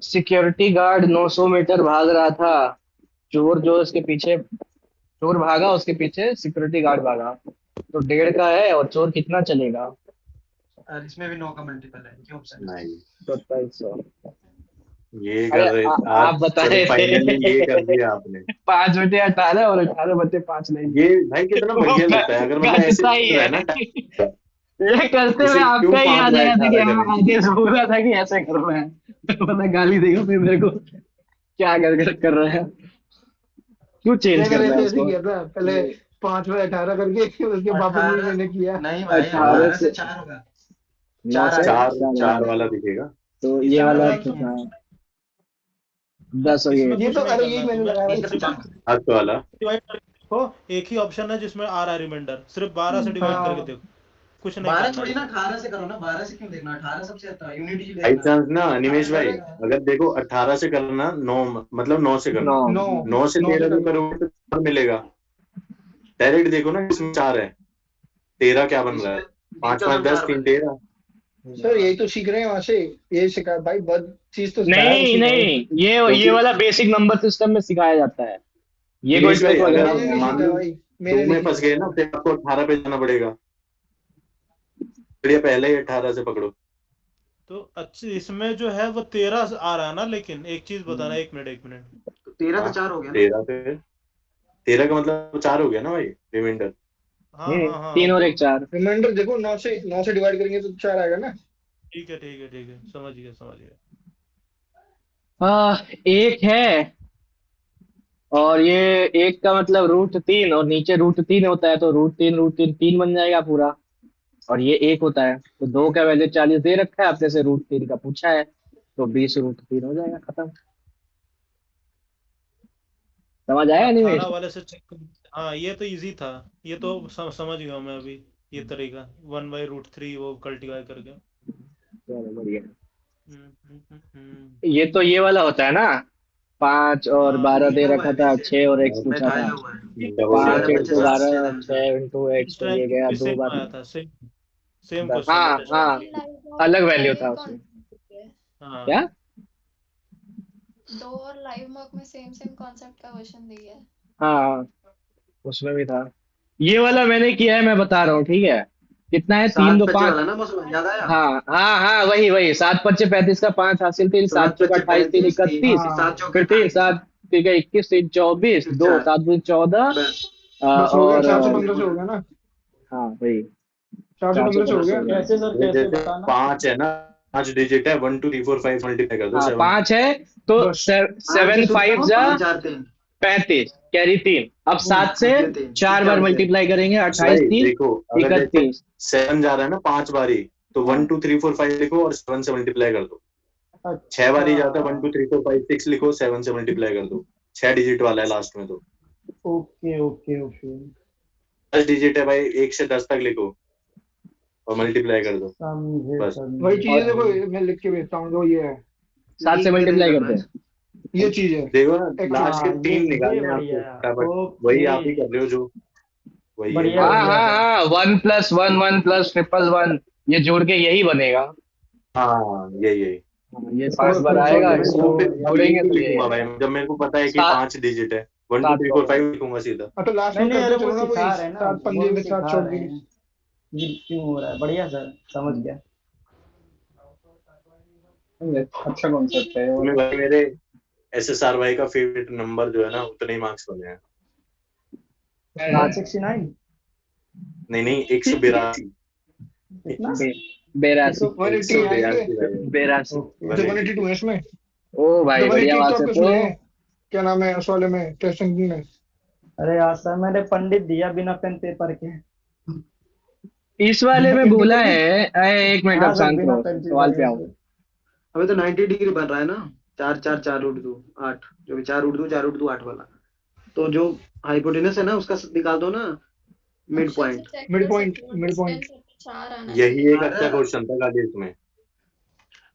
सिक्योरिटी गार्ड 900 मीटर भाग रहा था, चोर जो उसके पीछे, चोर भागा उसके पीछे, सिक्योरिटी गार्ड भागा, तो 1.5 का है, और चोर कितना चलेगा? और इसमें भी 9 का मल्टीपल है, क्यों ऑप्शन? नहीं 2700। ये अरे कर रहे आप आज, बता चलो रहे फाइनली ये कर थे दिया आपने। 5/18 और 18/5 नहीं, ये भाई कितना वो बढ़िया लगता है, अगर मतलब ऐसे करता ही चल रहा है, है ना ये करते हुए इसे क्यों आपका ही याद आया था कि 5/18 हाँ करें। आगे से बोला था कि ऐसे कर रहे हैं, तो पता गाली देगा फिर मेरे को, क्या कर रहे हैं, क्यों चेंज मैंने कर रहा है वैसे ऐसे उसको? किया था पहले, 5/18 करके उसके वापस वही 18 मैंने किया। नहीं भाई, 18 18 से से 4 होगा। 9 चार से आएगा। 4 4 4 होगा, वाला दिखेगा। तो ये इसमें वाला भाई तो तुम हाँ 10 और इसमें ये ये कुछ तो नहीं अरे करना यही मैंने तुम्हें, लगाया भाई। इसका 4 हाथ वाला। डिवाइड करके देखो, एक ही ऑप्शन है जिसमें आ रहा है रिमाइंडर, सिर्फ 12 से डिवाइड करके हाँ देखो, कुछ नहीं 12 करना छोड़ी ना, इसमें। 18 से करो ना, 12 से क्यों देखना, 18 सबसे अच्छा है, यूनिटी बाई देखना। चांस ना निमेश 18 भाई, से अगर देखो 18 से करना, 9 मतलब 9 से 9। करना, 9 9 से 9 से 13 कर भी लो। करोगे तो 4 मिलेगा। डायरेक्ट देखो ना, इसमें 4 है, 13 क्या बन रहा है, 5 5 10 3 13। सर यही तो सीख रहे हैं वहां से, यही सिखा भाई, बस चीज तो सिखाया तो नहीं सिखाओ। नहीं, ये क्योंकि वाला बेसिक नंबर सिस्टम में सिखाया जाता है, ये कोई निमेश भाई, ट्रिक वगैरह अगर मैंने नहीं नहीं है। मान सीखा लो भाई, 2 मैंने नहीं में फंस सीखा। गए ना, फिर आपको 18 पे जाना पड़ेगा, बढ़िया पहले ही 18 से पकड़ो। तो अच्छी इसमें जो है वो 13 आ रहा है ना, लेकिन एक चीज बताना, एक मिनट। तो 13 हाँ तो 4 हो गया ना। 13 पे, 13 का मतलब 4 हो गया ना भाई, रिमाइंडर। हाँ हाँ हाँ 3 और तो 1 4। रिमाइंडर देखो, 9 से डिवाइड करेंगे तो 4 आएगा ना। ठीक है ठीक है ठीक है, समझ गया समझ गया। एक है, और ये एक का मतलब √3, और नीचे √3 होता है, तो √3 बन जाएगा पूरा, और ये एक होता है, तो 2 का वैल्यू 40 दे रखा है, आपने से √3 का पूछा है, तो 20 √3 हो जाएगा, खत्म। समझ आया 18 एनिमेशन? वाले से चेक। हाँ ये तो इजी था, ये तो समझ गया मैं अभी, ये तरीका 1/√3 वो कल्टीवाई करके। चलो बढ़िया। हम्म। ये तो ये वाला होता है ना, 5 और हाँ 12 दे लिखा हुआ रखा है था, नीचे, 6 और x इसमें पूछा था था, हुआ है डबल 5 11 डबल बचे इंटू 7 बारह छह 6 इंटू x तो ये स्ट्राइक गया भी 2 सेम बार। आया था, सेम 10। क्वेश्चन हाँ था हाँ, शायद। दो लाइव मॉक अलग में वैल्यू वही था उसमें। कॉन्सेप्ट है। हाँ क्या? दो और लाइव मॉक में सेम सेम कॉन्सेप्ट का क्वेश्चन दिया है। हाँ उसमें भी था। ये वाला मैंने किया है, मैं बता रहा हूँ, ठीक है। कितना है? 3 7 2 बचे 5। वाला ना मौसम याद आया। हाँ हाँ हाँ, वही वही 7 5 35 का 5 हासिल, 3 7 7 चौका बचे 28 3 35 3 31, 7 चौके फिर 3 28 7 3 21 3 24 2 4 7 2 14 बस बस हो गया, और 415 से हो गया ना, हाँ वही 415 से हो 415 से गया। हो गया। कैसे सर, ये कैसे जैसे बताना? 5 है ना, 5 डिजिट है, 1 2 3 4 5 मल्टीप्लाई कर दो हाँ 7। 5 है तो बस 5 से 7 शुरू 5 करो, जा 5 4 3 35, कैरी 3। अब 7 से अगले 3 फिर 4 बार 4 से मल्टीप्लाई करेंगे, 28 भाई 3 देखो, अगर जैसे 31। 7 जा रहा है ना 5 बारी, तो हाँ 1 2 3 4 5 लिखो और 7 से मल्टीप्लाई कर दो। 6 अच्छा, बारी जाता है 1 2 3 4 5 6 लिखो, 7 से मल्टीप्लाई कर दो। 6 डिजिट वाला है लास्ट में तो। ओके ओके ओके, 10 डिजिट है भाई, 1 से 10 तक लिखो और मल्टीप्लाई कर दो समझे बस। वही समझे चीज है, और देखो मैं लिख के भेजता हूँ, जो ये है, 7 से लीक में नहीं मल्टीप्लाई करना करते है। हैं। ये चीज है देखो ना, एक्स लास्ट के हाँ, 3 ये निकालने हैं बढ़िया, आपको फटाफट। ओके, वही आप ही कर रहे हो, जो वही है बढ़िया ये। हाँ बढ़िया हाँ सर। हाँ, 1 + 1 1 + 1 ये जोड़ के यही बनेगा। हाँ यही यही। हाँ, ये इसको 5 बार फिर से और आएगा, मैं इसको इसको बढ़िया फिर बढ़िया। अब लीक जोड़ेंगे भी तो ये लिखूंगा भाई, आएगा। जब मेरे को पता है कि 7 5 डिजिट है, 1 2 7 3 का 4 होगा। 5 लिखूंगा सीधा। तो लास्ट नहीं में नहीं, करते अरे वो चलो ना, वही सिखा रहे हैं ना, 7 वो 5 भी 7 सिखा रहे 24। हैं ये क्यों हो रहा है। बढ़िया सर, समझ गया। अच्छा कॉन्सेप्ट है ये तुम्हें वाला। भाई मेरे SSR भाई का फेवरेट नंबर जो है ना, उतने ही मार्क्स बने हैं। 169 नहीं नहीं, 182। कितना? 82 180 है 182। इसके, 182 भाई।82। ओके। अच्छा 182। 182 है इसमें। ओ भाई अच्छा बढ़िया 180 तो बात है आपके तो। उसमें है, क्या नाम है उस वाले में, टेस्टिंग में। अरे आज सर मैंने पंडित दिया बिना पेन पेपर के। इस वाले बिना में पेन बोला पेपर के। है, एक मिनट, हाँ अब सर, शांत बिना रहो, पेन सवाल पेपर पे के आओ। सर। अबे तो 90 डिग्री बन रहा है ना, 4 4 4 उठ दो 8, जो भी 4 उठ दो 4 उठ दो 8 वाला। तो जो हाइपोटेनस है ना उसका निकाल दो ना मिड ऑप्शन से पॉइंट। चेक मिड कर पॉइंट, सकते हो, मिड पॉइंट। डिस्टेंस 4 आना यही चाहिए। एक अच्छा अरे क्वेश्चन था खाली इसमें।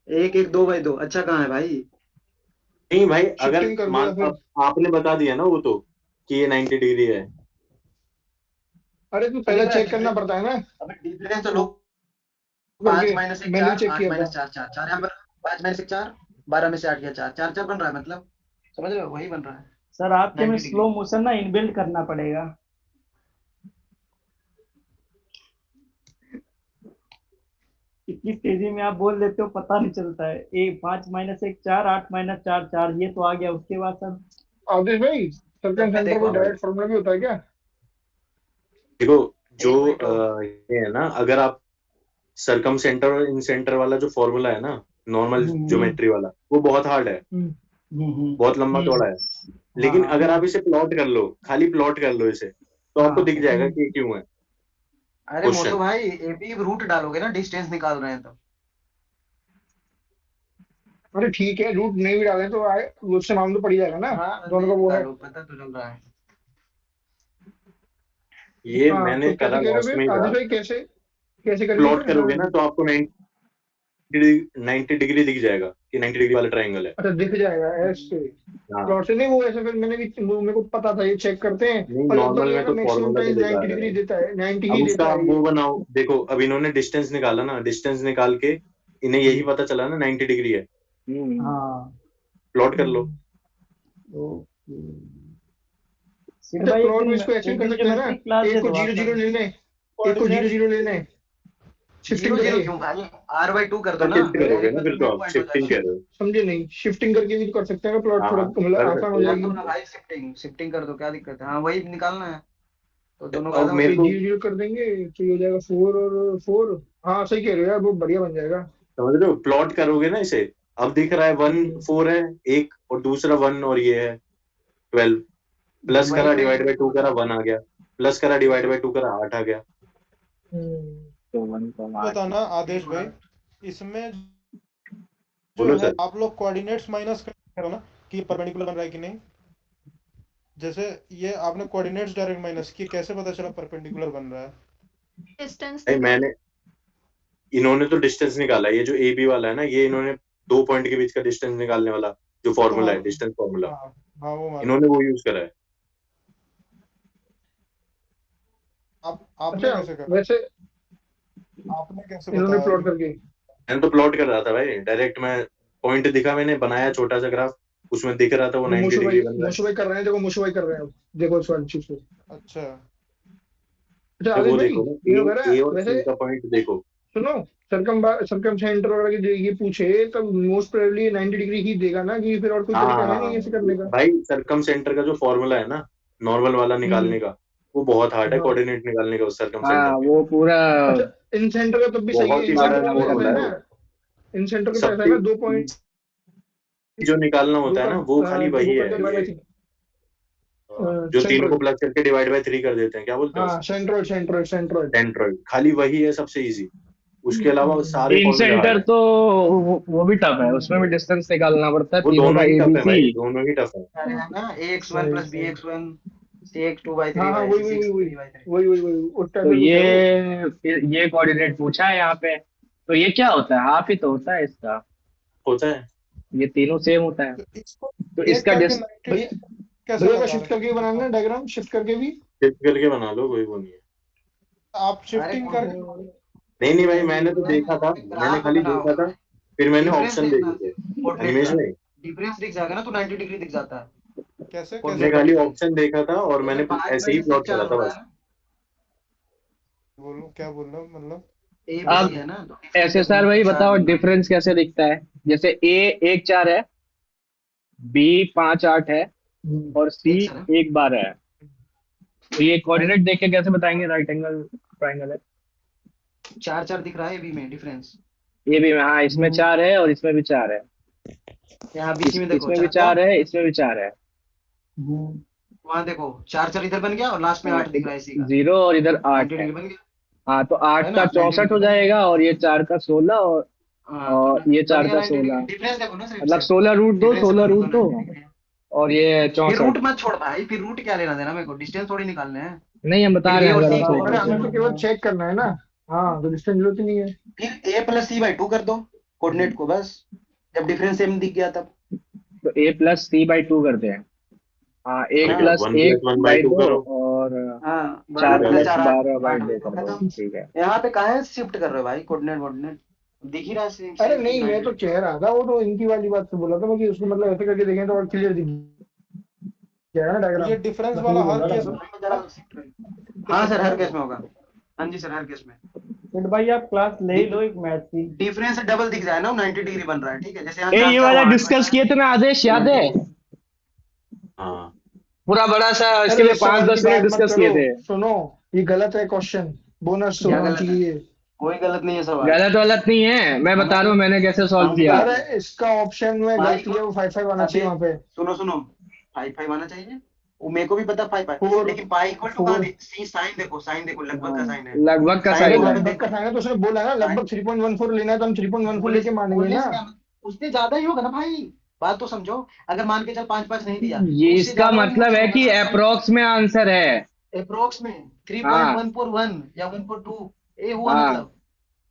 1 1 2/2 अच्छा कहाँ है भाई। नहीं भाई, अगर शिफ्टिंग कर दो मान या फिर, अब आपने बता दिया ना वो तो, कि ये 90 डिग्री है। अरे तू तो लिख पहले रहा है चेक करना डिफरेंस। पड़ता है ना अबे डिफरेंस तो लो, करके। 5 - 1 मैंने 4 चेक 8 किया था। - 4 4 4 यहाँ पर 5 - 1 4 12 में से 8 गया 4 4 4 बन रहा है, मतलब समझ रहे हो, वही बन रहा है सर आपके में 90 डिग्री। स्लो मोशन ना इनबिल्ट करना पड़ेगा। इतनी तेजी में आप बोल देते हो, पता नहीं चलता है। 5 - 1 4 8 - 4 4, ये तो आ गया। उसके बाद सर आदिश भाई, सर्कल सब में सेंटर देखो कोई हाँ भाई डायरेक्ट फॉर्मूला भी होता है क्या? देखो, जो 1 बाई 2। ये है ना, अगर आप सरकम सेंटर और इन सेंटर वाला जो फॉर्मूला है ना, नॉर्मल हम्म ज्योमेट्री वाला, वो बहुत हार्ड है, हम्म हम्म। बहुत लंबा हम्म चौड़ा है। हाँ लेकिन हाँ अगर आप इसे प्लॉट कर लो, खाली प्लॉट कर लो इसे, तो आपको हाँ दिख जाएगा हम्म। कि ये क्यों है अरे मोसो क्वेश्चन। भाई एबी रूट डालोगे ना, डिस्टेंस निकाल रहे हैं तो। अरे ठीक है, रूट नहीं भी डालें तो आए, उससे मालूम तो पड़ ही जाएगा ना, हाँ दोनों नहीं का वो है। निकालो, पता तो चल रहा है। ये हाँ मैंने तो करा कैसे कह रहे हो लास्ट में ही फिर था। आदिश भाई, कैसे कैसे करेंगे प्लॉट फिर? हाँ, करोगे ना तो आपको 90 डिग्री दिख जाएगा कि 90 डिग्री वाला ट्राइंगल है। अच्छा दिख जाएगा ऐसे। हाँ, प्लॉट से नहीं, वो ऐसे फिर मैंने भी, वो मेरे को पता था, ये चेक करते हैं नहीं और लगभग नॉर्मल ये में ना तो मैक्सिमम फॉर्मूला से टाइम दिखा 90 रहा डिग्री है। देता है, 90 अब ही उसका देता आप है वो ये। बनाओ, देखो अब इन्होंने डिस्टेंस निकाला ना, डिस्टेंस निकाल के इन्हें यही पता चला ना 90 डिग्री है, हाँ। प्लॉट कर लो। हम्म। ओके। सिड अच्छा भाई प्लॉट में इसको ऐसे भी एक कर दिन सकते हैं ना, ज्योमेट्री क्लास एक दे को दो आप 0 0 सर। लेना है, एक को 0 कोऑर्डिनेट्स 0 लेना है, शिफ्टिंग 0 0 करके। क्यों भाई, R/2 कर दो ना, शिफ्ट करोगे डायरेक्ट ना फिर, मतलब तो मिड आप पॉइंट हो शिफ्टिंग जाएगा। कह रहे हो। समझे नहीं, शिफ्टिंग करके भी तो कर सकते हैं ना, प्लॉट हाँ थोड़ा हाँ, मतलब कर आसान हो सकते हो। कर जाएगी। दो ना भाई, शिफ्टिंग शिफ्टिंग कर दो, क्या दिक्कत है। हाँ वही निकालना है तो दोनों का अब आधा हो मेरे ये जाएगा। को 0 0 कर देंगे तो ये हो जाएगा 4 और 4। हाँ सही कह रहे हो यार, वो बढ़िया बन जाएगा। समझ रहे हो, प्लॉट करोगे ना इसे, अब दिख रहा है 1 हम्म 4 है एक, और दूसरा 1 और ये है 12। प्लस वही करा तो डिवाइड यही बाय तो 2 बता करा रहा 1 आ गया, प्लस करा डिवाइड हूँ। बाय 2 करा 8 आ गया। तो 1,8। बताना यही आदेश बोला। भाई, इसमें जो बोलो है सर। आप लोग कोऑर्डिनेट्स माइनस करो ना, कि परपेंडिकुलर बन रहा है कि नहीं। जैसे ये आपने कोऑर्डिनेट्स डायरेक्ट माइनस किए, कैसे पता चला परपेंडिकुलर बन रहा है? डिस्टेंस भाई मैंने इन्होंने तो डिस्टेंस निकाला, ये जो ए बी वाला है ना, ये इन्होंने 2 पॉइंट के बीच का डिस्टेंस निकालने वाला जो फॉर्मूला है, डिस्टेंस फॉर्मूला, हाँ हाँ वो मालूम। इन्होंने वो यूज करा है। आपने अच्छा कैसे करा? वैसे आपने कैसे इन्होंने बताया? प्लॉट करके मैंने तो प्लॉट कर रहा था भाई, डायरेक्ट मैं पॉइंट दिखा, मैंने बनाया छोटा सा ग्राफ, उसमें दिख रहा था वो 90 डिग्री बन रहा है। मोशु भाई कर रहे हैं, देखो मोशु भाई कर रहे हैं अब, देखो इस वाली चीज को। अच्छा अच्छा तो आदिल वो भाई देखो ना, ये वगैरह ए और वैसे सी का पॉइंट देखो। सुनो, सरकम सेंटर वगैरह की ये पूछे तब मोस्ट प्रोबेबली 90 डिग्री ही देगा ना, कि फिर और कोई तरीका है नहीं ऐसे करने का। भाई सरकम सेंटर का जो फॉर्मूला है ना, नॉर्मल वाला निकालने का, वो बहुत हार्ड है, हाँ कोऑर्डिनेट निकालने का उस सरकम हाँ सेंटर के। वो पूरा अच्छा इन सेंटर का तब भी सही है, बहुत ही इन बड़ा सेंटर का तो ऐसा फॉर्मूला है है ना, वो। इन सेंटर का तो ऐसा है सबसे ना 2 पॉइंट जो निकालना होता है ना, वो खाली वही वो है, करके डिवाइड ये बाई जो 3 को सेंट्रोइड। प्लस करके डिवाइड बाय 3 कर देते हैं, क्या बोलते हैं हाँ उसे? सेंट्रोइड। सेंट्रोइड, खाली वही है सबसे इजी। उसके अलावा वो सारे इन फॉर्मूले हार्ड सेंटर है। तो वो भी टफ है, उसमें भी डिस्टेंस निकालना पड़ता है वो तीनों का दोनों ही टफ है भाई, एबीसी। दोनों ही टफ है। अरे है ना ax1 + bx1 cx2 by 3 हाँ हाँ by वही 6 वही 3 by 3। वही उस टाइप तो में कुछ है वो। ये कोऑर्डिनेट पूछा है यहाँ पे, तो ये क्या होता है, हाफ ही तो होता है इसका, होता है। ये तीनों सेम होता है। तो इसको तो ये इसका करके डिस 90 भैया कैसे भैया बता शिफ्ट रहे करके बनाना है डायग्राम, शिफ्ट करके भी। शिफ्ट करके बना लो, कोई वो नहीं है। हैं? आप अरे शिफ्टिंग करके नहीं नहीं भाई, मैंने तो देखा था, मैंने ग्राफ खाली बनाओ देखा था, फिर मैंने डिफरेंस ऑप्शन देखना देखे थे कोऑर्डिनेट एनिमेज का, में। डिफरेंस दिख जाएगा ना तो 90 डिग्री दिख जाता है कैसे कैसे मैंने कोऑर्डिनेट का खाली डिफरेंस। ऑप्शन देखा था और मैंने जैसे 5 ऐसे ही - प्लॉट 4 करा था हो रहा बस। है ना, बोलूं क्या बोल रहा हूँ मतलब? ए बी अब सी है ना, तो डिफरेंस एसएसआर देखो भाई 4 बताओ नंबर। डिफरेंस कैसे दिखता है। जैसे ए 1 4 है, बी 5 8 है, और सी एक सर 1 12 है। तो ये कोऑर्डिनेट देख के कैसे बताएंगे राइट एंगल ट्राइंगल है। 4 दिख रहा है बी में डिफरेंस। ये भी हाँ, इसमें 4 है और इसमें भी 4 है, यहाँ बीसी में देखो इसमें भी 4 4 है, इसमें भी 4 है। वहां देखो 4 इधर बन गया और लास्ट में 8 दिख रहा है इसी का, 0 और इधर 8 90 है। डिग्री बन गया हाँ तो 8 है का ना, 90 64 हो डिग्री। जाएगा, और ये 4 का 16, हाँ तो और ये बन 4 गया का 90 डिग्री। 16, डिफरेंस देखो ना सिर्फ मतलब से 16 रूट 2, डिफरेंस 16 देखो रूट 2, 90 डिग्री। और ये फिर 64। रूट मत छोड़ भाई, फिर रूट क्या लेना देना मेरे को, डिस्टेंस थोड़ी निकालने हैं। नहीं हम बता फिर रहे ए हैं और अगर सी आपको का अरे और हमें तो केवल चेक करना है ना। हाँ तो डिस्टेंस जरूरत ही नहीं है। फिर a + c/2 कर दो कोऑर्डिनेट को बस, जब डिफरेंस सेम दिख गया तब। तो a+c/2 करते हैं। हाँ और 1 क्या, + 1 + 1 1 बाई बाई 2 2 करो। और हाँ 4 12 हो + जाएगा। + 4 12 बाई 2 कर दो, 8 ठीक है। यहाँ पे कहाँ है शिफ्ट कर रहे हो भाई, कोऑर्डिनेट दिख ही रहा है सेम अरे सेम नहीं मैं तो कह रहा था, वो तो इनकी वाली बात से बोला था मैं, कि उसको मतलब ऐसे करके देखें तो और क्लियर दिख जाएगा ना डायग्राम। ये डिफरेंस बस वाला यही बोल हर रहा केस था में हाँ सर हर केस में होगा। हाँ जी सर हर केस में फिर भाई आप क्लास ले ही लो एक मैथ की। डिफरेंस डबल दिख जाए ना, 90 डिग्री बन रहा है, ठीक है, जैसे यहाँ ये 4 वाला वहाँ 8 बन डिस्कस रहा किए थे ना आदेश, याद है? हाँ पूरा बड़ा सा, इसके अरे लिए इस सवाल की 5-10 मिनट बात मत डिस्कस किए करो, थे। सुनो ये गलत है क्वेश्चन, बोनस क्या होना गलत है, चाहिए। कोई गलत नहीं है सवाल। गलत वलत नहीं है, मैं बता रहा हूँ मैंने कैसे सॉल्व हम किया। गलत अरे इसका ऑप्शन में भाई गलती है, वो 5 आना अबे चाहिए वहाँ पे। सुनो 5 आना चाहिए, वो मेरे को भी पता 5 4 लेकिन पाई इक्वल टू कहाँ 4 सी साइन देखो लगभग का साइन है, लगभग का साइन अरे साइन वहां है। पे लगभग देखो। का साइन है तो उसने बोला ना लगभग 3.14 लेना है, तो हम 3.14 बोले लेके मानेंगे बोलने ना। से क्या उससे ज्यादा ही होगा ना भाई, बात तो समझो। अगर मान के चल 5 नहीं दिया ये तो उससे इसका ज्यादा वाली मतलब है कि होगा अप्रोक्स में आंसर है। अप्रोक्स में हाँ 3.141 या 1.2 ए हुआ हाँ। मतलब,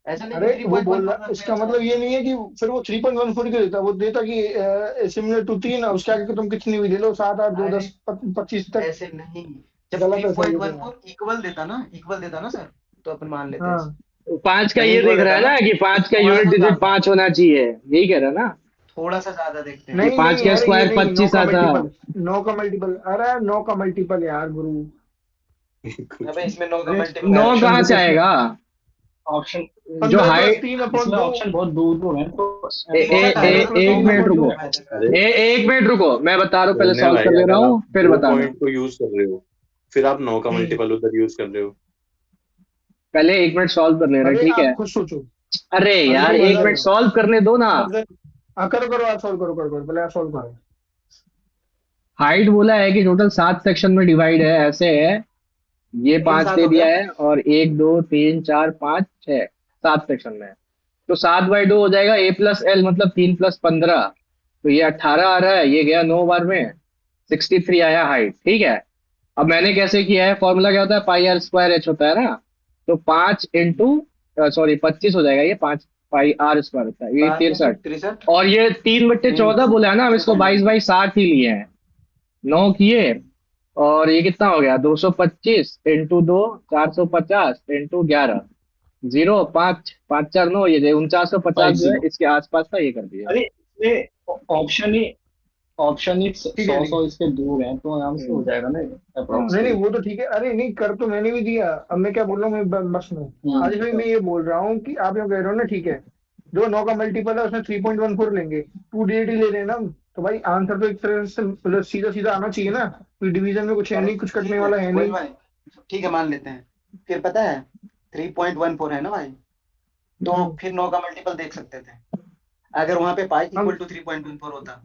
ऐसा नहीं अरे कि वो बोल 3.141 रहा, पे इसका आंसर मतलब ये आएगा। नहीं है कि फिर वो 3.14 क्यों देता, वो देता कि सिमिलर टू 3, उसके आगे तुम कितनी भी ले लो, 7 8 2 अरे 10 25 तक। ऐसे नहीं, जब गलत है सही है तो यार। 3.14 इक्वल देता ना सर, तो अपन मान लेते हैं हाँ ऐसे। 5 का जब ये इक्वल दिख रहा देता है ना ना कि तो 5 का थोड़ा यूनिट सा डिजिट ज्यादा 5 होना चाहिए, यही कह रहा ना। थोड़ा सा ज्यादा देखते हैं। ये नहीं 5 नहीं का अरे ये स्क्वायर नहीं, 9 25 का आता। मल्टीपल, 9 का मल्टीपल, अरे 9 का मल्टीपल यार गुरु। अबे इसमें 9 का अरे मल्टीपल 9 ऑप्शन कहाँ से देखो इसमें, आएगा? ऑप्शन जो 15 हाई + 3 अपॉन इसमें 2। ऑप्शन बहुत दूर दूर है, तो ए, ऐसे ए, बहुत ए, डायरेक्ट 15 + एक 3 मिनट अपॉन 2। रुको, अरे एक मिनट रुको, मैं बता रहा हूँ, पहले सुनने सॉल्व कर भाई, ले रहा अगर आप हूँ फिर 2 बताना। पॉइंट को यूज कर रहे हो, फिर आप 9 का मल्टीपल उधर यूज कर रहे हो। पहले 1 मिनट सॉल्व कर ले रहे हैं, अरे ठीक है? आप खुद सोचो। अरे अभी यार तो 1 मजा मिनट है। सॉल्व करने दो ना। हाँ करो करो, आप सॉल्व करो पहले आप सॉल्व करो। हाइट बोला है कि टोटल 7 सेक्शन में डिवाइड है, ऐसे है। ये 3 5 7 दे हो दिया गया। है, और 1 2 3 4 5 6 7 सेक्शन में है। तो 7/2 हो जाएगा a+l, मतलब 3 + 15। तो ये 18 आ रहा है, ये गया 9 बार में, 63 आया हाइट, ठीक है? अब मैंने कैसे किया है, फॉर्मूला क्या होता है, πr² h होता है ना। तो 5 इंटू सॉरी 25 हो जाएगा, ये 5 पाई आर स्क्वायर होता है, ये 63। 63 और ये 3/14 बोला है ना, हम इसको 22/60 ही लिए हैं, 9 किए, और ये कितना हो गया 225 इंटू 2 450 इंटू 11 0 5 5 4 9, ये 4950 जो है 50। इसके आसपास का ये कर दिया। अरे ये ऑप्शन ही ठीक है, 100 इसके दूर है, तो आराम से हो जाएगा ना नहीं अप्रोक्सीमेट। नहीं वो तो ठीक है। अरे नहीं कर तो मैंने भी दिया। अब मैं क्या बोल रहा हूँ, मैं बस में आज भाई मैं ये बोल रहा हूँ कि आप ये कह रहे हो ना, ठीक है, जो 9 का मल्टीपल है उसमें 3.14 लेंगे, 2 ले रहे हैं ना हम, तो भाई आंसर तो एक तरह से मतलब सीधा सीधा आना चाहिए ना, कोई डिवीजन में कुछ है नहीं, कुछ कटने वाला है गोयल नहीं। भाई ठीक है मान लेते हैं, फिर पता है 3.14 है ना भाई, तो फिर 9 का मल्टीपल देख सकते थे, अगर वहां पे पाई इक्वल टू 3.14 होता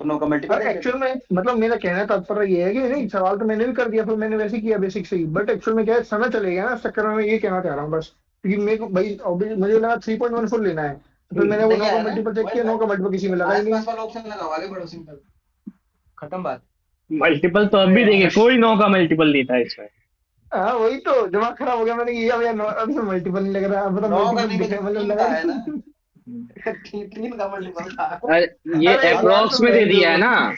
तो 9 का मल्टीपल देख लेते। एक्चुअल में मतलब मेरा कहना तात्पर्य ये है कि नहीं, सवाल तो मैंने भी कर दिया, फिर मैंने वैसे किया बेसिक से ही, बट एक्चुअल में क्या है, समय चलेगा ना इस चक्कर में, मैं ये कहना चाह रहा हूँ बस, क्योंकि मेरे को भाई obviously मुझे लगा 3.14 लेना है, तो फिर मैंने वो नहीं 9 का आया ना, मल्टीपल चेक गोयल किया, 9 का भाई मल्टीपल किसी में लगा ही नहीं। आसपास वाला ऑप्शन लगाओ, आगे बढ़ो, सिंपल खत्म बात। मल्टीपल तो अभी देखिए कोई 9 का मल्टीपल नहीं था इसमें। हाँ वही तो दिमाग खराब हो गया, मैंने कि अब यार अभी तो मल्टीपल नहीं लग रहा है, मतलब 9 का मल्टीपल नहीं दिखा मतलब 3 लगा का है ना, नहीं। 3 का मल्टीपल था। अरे ये अरे यार अप्रोक्स तुम में दे रहने दिया है दो। ना,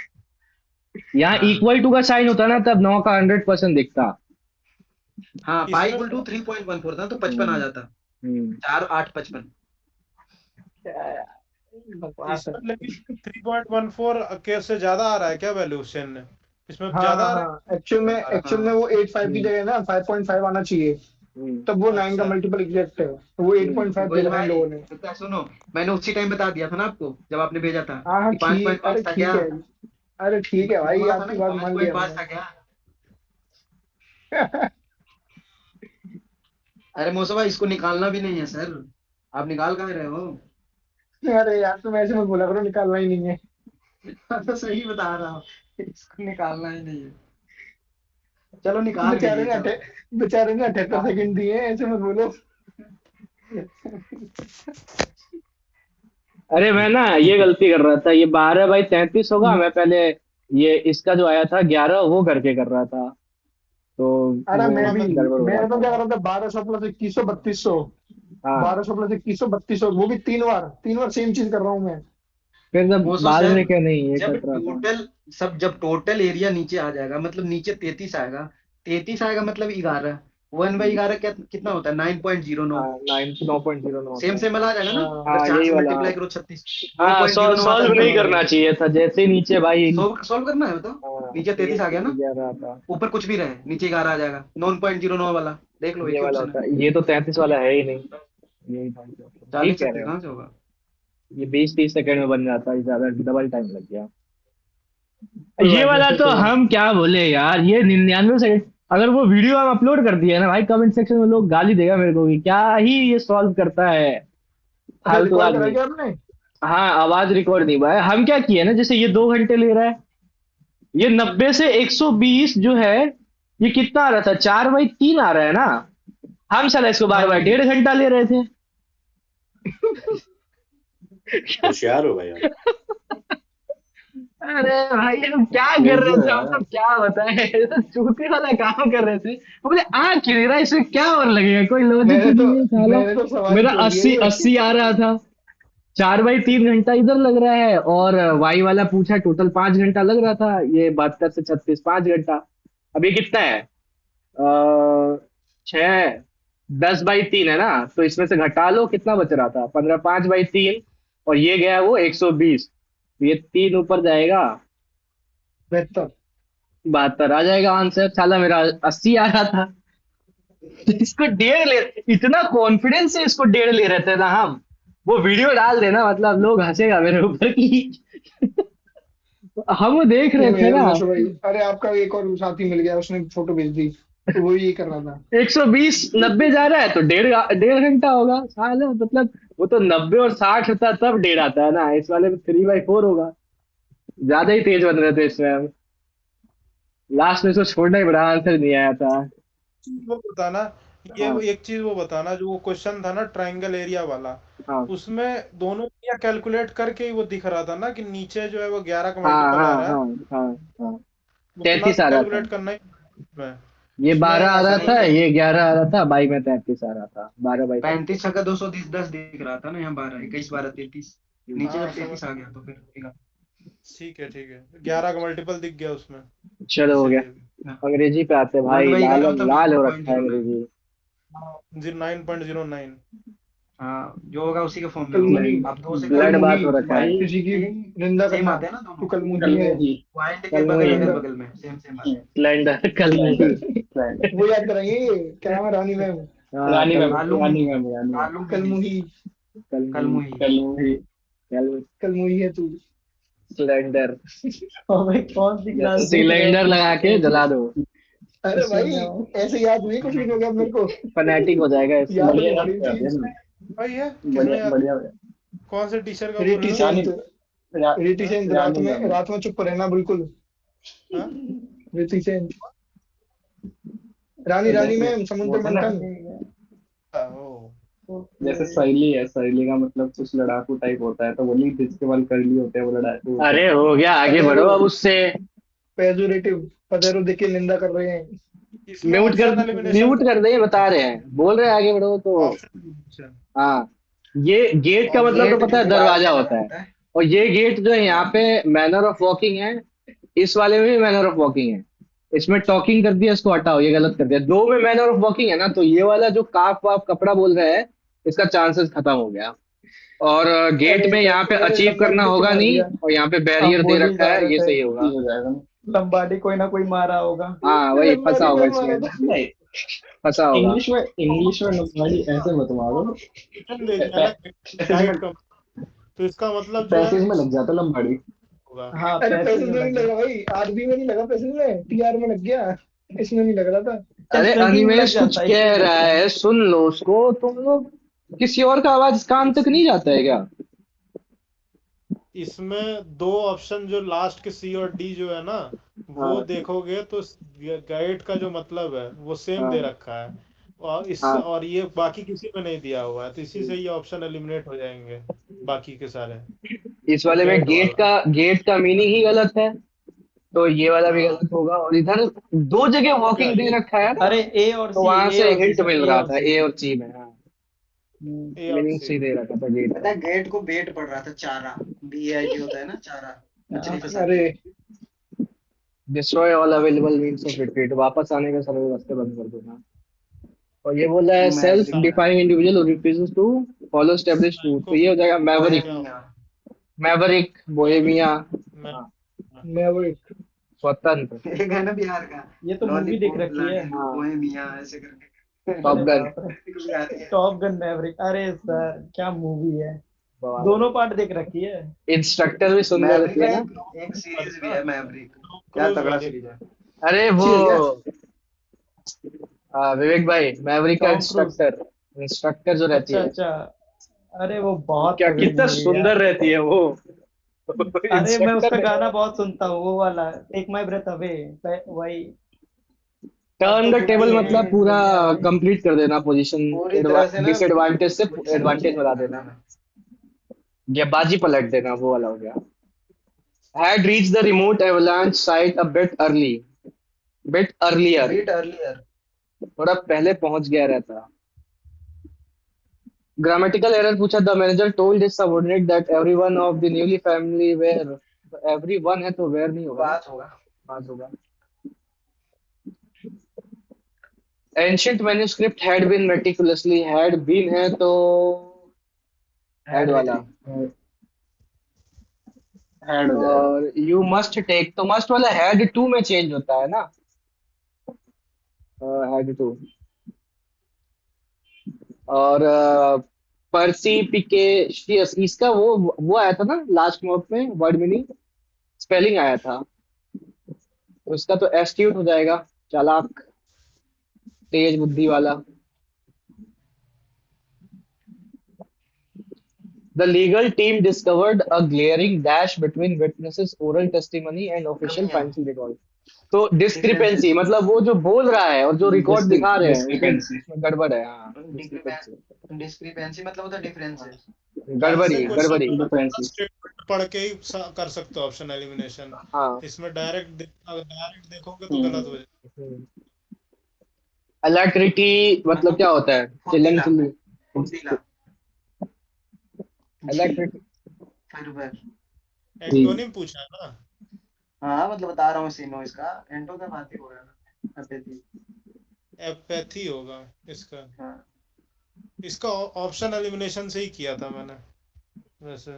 यहाँ हाँ इक्वल टू का साइन होता ना तब 9 का 100% दिखता। हाँ पाई इसमें इक्वल टू 3.14 था तो 55 आ जाता, हम्म 4 8 55। बकवास है। इसमें लेकिन 3.14 के से ज्यादा आ रहा है क्या वैल्यू सेन ने, इसमें हाँ ज्यादा हाँ आ रहा हाँ, एक्चुअल में वो 85 की जगह ना 5.5 आना चाहिए, हम्म तब वो है। 9 का अच्छा मल्टीपल एग्जैक्ट है, तो वो हम्म 8.5 दे गोयल रखा है इन भाई लोगों ने। तो सुनो, मैंने उसी टाइम बता दिया था ना आपको जब आपने भेजा था हाँ हाँ कि ठीक, अरे 5.5 था ठीक क्या, है, अरे ठीक है मैंने भाई, बोला था ना आपकी कि बात मान लिया 5.5 था क्या। अरे मौसा भाई इसको निकालना भी नहीं है सर, आप निकाल कहाँ रहे हो। अरे यार तुम ऐसे मत बोला करो, निकालना ही नहीं है। तो सही बता रहा हूँ, इसको निकालना ही नहीं है। चलो निकाल भी बेचारे लिए ने चलो। बेचारे ने 78 निकाल सेकंड दिए हैं, ऐसे मत बोलो। अरे मैं ना ये गलती कर रहा था, ये 12/33 होगा, मैं पहले ये इसका जो आया था 11 वो करके कर रहा था, तो अरे वो मैं भी, गड़बड़ हो रहा मैंने तो था। क्या करा था, 1200 प्लस 2100 3200, हाँ 1200 प्लस 2100 3200, वो भी 3 बार सेम चीज कर रहा हूँ मैं। फिर जब मौसम बाद सर में क्या नहीं ये जब कट रहा था। टोटल जब टोटल एरिया नीचे आ जाएगा, मतलब नीचे 33 आएगा, 33 आएगा मतलब 11, 1/11 क्या कितना होता है 9.09, हाँ 9.09 सेम होता है। सेम वाला आ जाएगा ना, हाँ अगर हाँ 4 यही से वाला, मल्टीप्लाई करो 36, हाँ 9.09 आता है सॉल्व नहीं मतलब। करना चाहिए था, जैसे ही नीचे भाई। सॉल्व सॉल्व करना है बताओ, हाँ नीचे 33 आ गया ना, 11 था, ऊपर कुछ भी रहे नीचे 11 आ जाएगा, 9.09 वाला देख लो, एक ये ही वाला ऑप्शन होता है। है, ये तो 33 वाला है ही नहीं, यही था। डाल नहीं ठीक कह सकते रहे हो, कहाँ से होगा। ये 20-30 सेकंड में बन जाता है, ज्यादा डबल टाइम लग गया। कोई ये बात नहीं, वाला फिर तो कोई बात हम क्या बोले यार, ये 99 सेकंड, अगर वो वीडियो हम अपलोड कर दिए ना भाई, कमेंट सेक्शन में लोग गाली देगा मेरे को कि क्या ही ये सॉल्व करता है, अच्छा फालतू रिकॉर्ड करा आदमी। क्या आपने? हाँ आवाज रिकॉर्ड नहीं हुआ है, हम क्या किए ना, जैसे ये 2 घंटे ले रहा है, ये 90 से 120 जो है, ये कितना आ रहा था, 4/3 आ रहा है ना, हम साला इसको बार बार हाँ 1.5 घंटा ले रहे थे। होशियार हो भाई आप। अरे भाई हम क्या कर क्रेजी रहे हो थे, यार। मतलब क्या बताए, चूती वाला काम कर रहे थे, वो बोले आ क्यों नहीं रहा, इसमें क्या और लगेगा, कोई लॉजिक ही नहीं है साला। मैंने तो सवाल ही मेरा छोड़ दिया 80 ये। 80 आ रहा था, 4/3 घंटा इधर लग रहा है, और वाई वाला पूछा टोटल 5 घंटा लग रहा था, ये 72 से 36 5 घंटा। अब ये कितना है, 6 10/3 है ना, तो इसमें से घटा लो कितना बच रहा था, 15 5/3, और ये गया वो 120, ये 3 ऊपर जाएगा, बेहतर। 72 आ जाएगा आंसर, साला मेरा 80 आ रहा था। तो इसको 1.5 ले, इतना कॉन्फिडेंस से इसको 1.5 ले रहे थे ना हम, वो वीडियो डाल देना मतलब लोग हंसेगा मेरे ऊपर की हम वो देख ये रहे थे मेरे ना, मोशो भाई, अरे आपका एक और साथी मिल गया, उसने फोटो भेज दी, तो वो यही कर रहा था। 120 90 जा रहा है तो 1.5 घंटा होगा साला, मतलब वो तो 90 और 60 होता है तब 1.5 आता है ना, इस वाले में 3/4 होगा, ज्यादा ही तेज बन रहे थे इसमें हम, लास्ट में इसको छोड़ना ही बड़ा, आंसर नहीं आया था। वो बताना, ये हाँ एक चीज वो बताना, जो वो क्वेश्चन था ना ट्रायंगल एरिया वाला, हाँ उसमें दोनों एरिया कैलकुलेट करके ही वो दिख रहा था ना कि नीचे जो है वो 11 का हाँ मल्टीपल आ हाँ रहा है, हाँ हाँ हाँ उतना 33 तो आ रहा था। कैलकुलेट करना ही है। ये इसमें 12 आ ऐसा रहा नहीं था, है। ये 11 आ रहा था, बाई में 33 आ रहा था, 12 बाई 35 छक्का 210 दिख रहा था ना, यहाँ 12 21 12 33 नीचे हाँ जब 33 समझ, आ गया तो फिर होगा। ठीक है 11 का मल्टीपल दिख गया उसमें, चलो हो गया। इसीलिए अंग्रेजी पे आते हैं वर्ल्ड भाई, वाइड लाल का मतलब लाल हो रखा है 0.09। अंग्रेजी। 9.09। हाँ जो होगा उसी के फॉर्म में कलमुही होगा। आप 2 से ब्लड कलमुही बात हो रखा है। भाई किसी की निंदा सेम करना, आते हैं ना तू दोनों, कलमुही है। कलमुही पॉइंट के कलमुही अगल है, बगल में सेम आते हैं। स्लेंडर कलमुही। वो याद करेंगे, क्या नाम है, रानी मैम। हाँ रानी मैम कालू रानी मैम रानी मैम कालू कलमुही कलमुही कलमुही कलमुही कलमुही कलमुही है तू। सिलेंडर भाई कौन सी क्लास देख रहे हो? सिलेंडर लगा के जला दो, अरे उसी भाई में हो। ऐसे याद नहीं, कुछ भी नहीं हो गया मेरे को, फनेटिक हो जाएगा इससे। याद बढ़िया नहीं आ याद रही कर दिया चीज। ना। भाई ये बढ़िया किसने याद, बढ़िया कौन से टीचर का बोल रहे हो? रानी रिटिसेंट रिटिसेंट, रानी मैम रात में चुप रहना बिल्कुल। हाँ? रिटिसेंट रानी जैसे मैम समुद्र बोलते ना, मंथन। ओ, जैसे सहेली है, सहेली का मतलब कुछ लड़ाकू टाइप होता है, तो वो नहीं जिसके बाल कर्ली होते हैं वो लड़ाकू होते अरे हैं। हो गया, आगे बढ़ो पदेरो अब उससे। पेजोरेटिव, पदेरो देख के निंदा कर रहे हैं। इसमें म्यूट कर ऑप्शन एलिमिनेशन म्यूट कर दे, ये बता रहे हैं, बोल रहे हैं आगे बढ़ो तो। ऑप्शन एलिमिनेशन हाँ, ये गेट का मतलब तो गेट पता है, जो बाद दरवाजा में होता लगा है। होता है। और ये गेट जो है यहाँ पे मैनर ऑफ वॉकिंग है, इस वाले में भी मैनर ऑफ वॉकिंग है। इसमें टॉकिंग कर दिया, इसको हटाओ, ये गलत कर दिया। दो में मैनर ऑफ वॉकिंग है ना, तो ये वाला जो काफ वाफ कपड़ा बोल रहे हैं, इसका चांसेस खत्म हो गया। और गेट अरे में तो यहाँ पे तुमने अचीव करना लंबाड़ी को होगा मार नहीं, दिया। और यहाँ पे हम बैरियर दे बोल ही रखा जा है, रहे ये थे सही होगा। ठीक हो जाएगा ना। लंबाडी कोई ना कोई मारा होगा। हाँ वही फंसा लंबाड़ी होगा को मारा इसमें, था। नहीं, फंसा होगा। इंग्लिश में नंबरवाली ऐसे मत मारो। ऑप्शन दे दिया ना पैसेज में गाइड का, तो इसका मतलब जो है पैसेज में लग जाता लंबाड़ी। होगा। हाँ अरे पैसे पैसे में में नहीं लगे। लगा भाई, आरबी में नहीं लगा, पैसे में टीआर में लग गया, इसमें नहीं लग रहा था। चल अरे चेकिंग में लग अनिमेश कुछ जाता है कह इसलिए रहा लगता है। है, सुन लो उसको। तुम लोग किसी और का आवाज कान तक नहीं जाता है क्या? इसमें दो ऑप्शन जो लास्ट के सी और डी जो है ना, वो हाँ देखोगे तो गाइड का जो मतलब है वो सेम दे हाँ रखा है, हाँ। और ये बाकी किसी में नहीं दिया हुआ है, तो इसी से ये ऑप्शन एलिमिनेट हो जाएंगे बाकी के सारे। इस वाले में गेट वाला, गेट का मीनिंग ही गलत है, तो ये वाला भी हाँ गलत होगा। और इधर दो जगह क्या वॉकिंग दे ये रखा है ना, अरे ए और तो सी, वहां ए से और सी हिंट सर, मिल ए रहा और था, सी। ए और सी में। हाँ, ए और मीनिंग सी। सही दे रखा था गेट पता का। है गेट को बेट पड़ रहा था, चारा BAIT होता है ना, चारा मछली फंसाते अरे हैं। Destroy all available means of retreat, वापस आने के सारे रास्ते बंद कर देना। और ये बोल रहा है self maverick defined individual refuses to follow establish rule, तो को ये हो जाएगा maverick. Bohemia. Maverick, maverick, Bohemia. मैं हाँ, मैवरिक। स्वतंत्र। एक है ना बिहार का, ये तो मूवी देख लॉलीपॉप रखी है। लाडली हाँ, बोहेमिया ऐसे करके टॉप अरे गन। बाप रे। कुछ गाती है। टॉप गन मैवरिक, अरे सर क्या मूवी है। बवाल है। दोनों पार्ट देख रखी है। इंस्ट्रक्टर भी सुंदर मैवरिक रहती है का ना। एक सीरीज भी ना है मैवरिक, टॉम क्या क्रूज तगड़ा वाली। सीरीज है। अरे वो अच्छी है क्या? विवेक भाई, मैवरिक का टॉम क्रूज। इंस्ट्रक्टर, इंस्ट्रक्टर जो रहती अच्छा है, अच्छा। अरे वो बहुत क्या तगड़ी कितना मूवी है यार। सुंदर रहती है वो। अरे मैं उसका इंस्ट्रक्टर गाना बहुत सुनता हूँ, वो वाला टेक माई ब्रेथ अवे, वही। अब टर्न तो द बुद्धि टेबल, हिल मतलब हिल पूरा दुनिया है। कंप्लीट कर देना, पोजीशन पूरी तरह से ना डिसएडवांटेज से पोजीशन एडवांटेज चेंज बना कर देना, देना। या बाजी पलट देना, वो वाला हो गया। Had reach the remote avalanche site a bit earlier, beat earlier. थोड़ा पहले पहुंच गया रहता। ग्रामेटिकल एरर पूछा, the manager told his subordinate that everyone of the newly family where, everyone है तो वेयर नहीं होगा ना, बात होगा। बात होगा। Ancient manuscript had been meticulously, had been है तो हैड हैड वाला। V3। ऐड हो जाएगा। और यू मस्ट टेक, तो मस्ट वाला हैड टू में चेंज होता है ना, हैड टू। और परसिपिकेशियस, इसका वो आया था ना लास्ट मॉक में, वर्ड मीनिंग स्पेलिंग आया था, तो इसका तो एस्ट्यूट हो जाएगा, चालाक, तेज बुद्धि वाला। The legal team discovered a glaring dash between witnesses' oral testimony and official कमियां, financial record. तो डिफरेंसेस, डिस्क्रिपेंसी मतलब वो जो बोल रहा है और जो रिकॉर्ड दिखा रहे हैं, डिस्क्रिपेंसी। उसमें गड़बड़ है। हाँ, डिस्क्रिपेंसी, डिस्क्रिपेंसी मतलब होता है डिफरेंसेस। गड़बड़ी ऐसे क्वेश्चन गड़बड़ी। डिफरेंसी। स्टेटमेंट पढ़ के ही कर सकते हो ऑप्शन एलिमिनेशन। हाँ। इसमें डायरेक्ट देखोगे तो गलत हो जाएगा। हम्म। अलाक्रिटी मतलब क्या होता है? चिल्लम फुर्तीला चिल्ली। फुर्तीला जी अलाक्रिटी फिर जी। एंटोनिम पूछा है ना? हाँ मतलब बता रहा हूँ सीनो इसका एंटो का बात ही हो रहा है अपेथी एपैथी होगा इसका। हाँ इसका ऑप्शन एलिमिनेशन से ही किया था मैंने वैसे।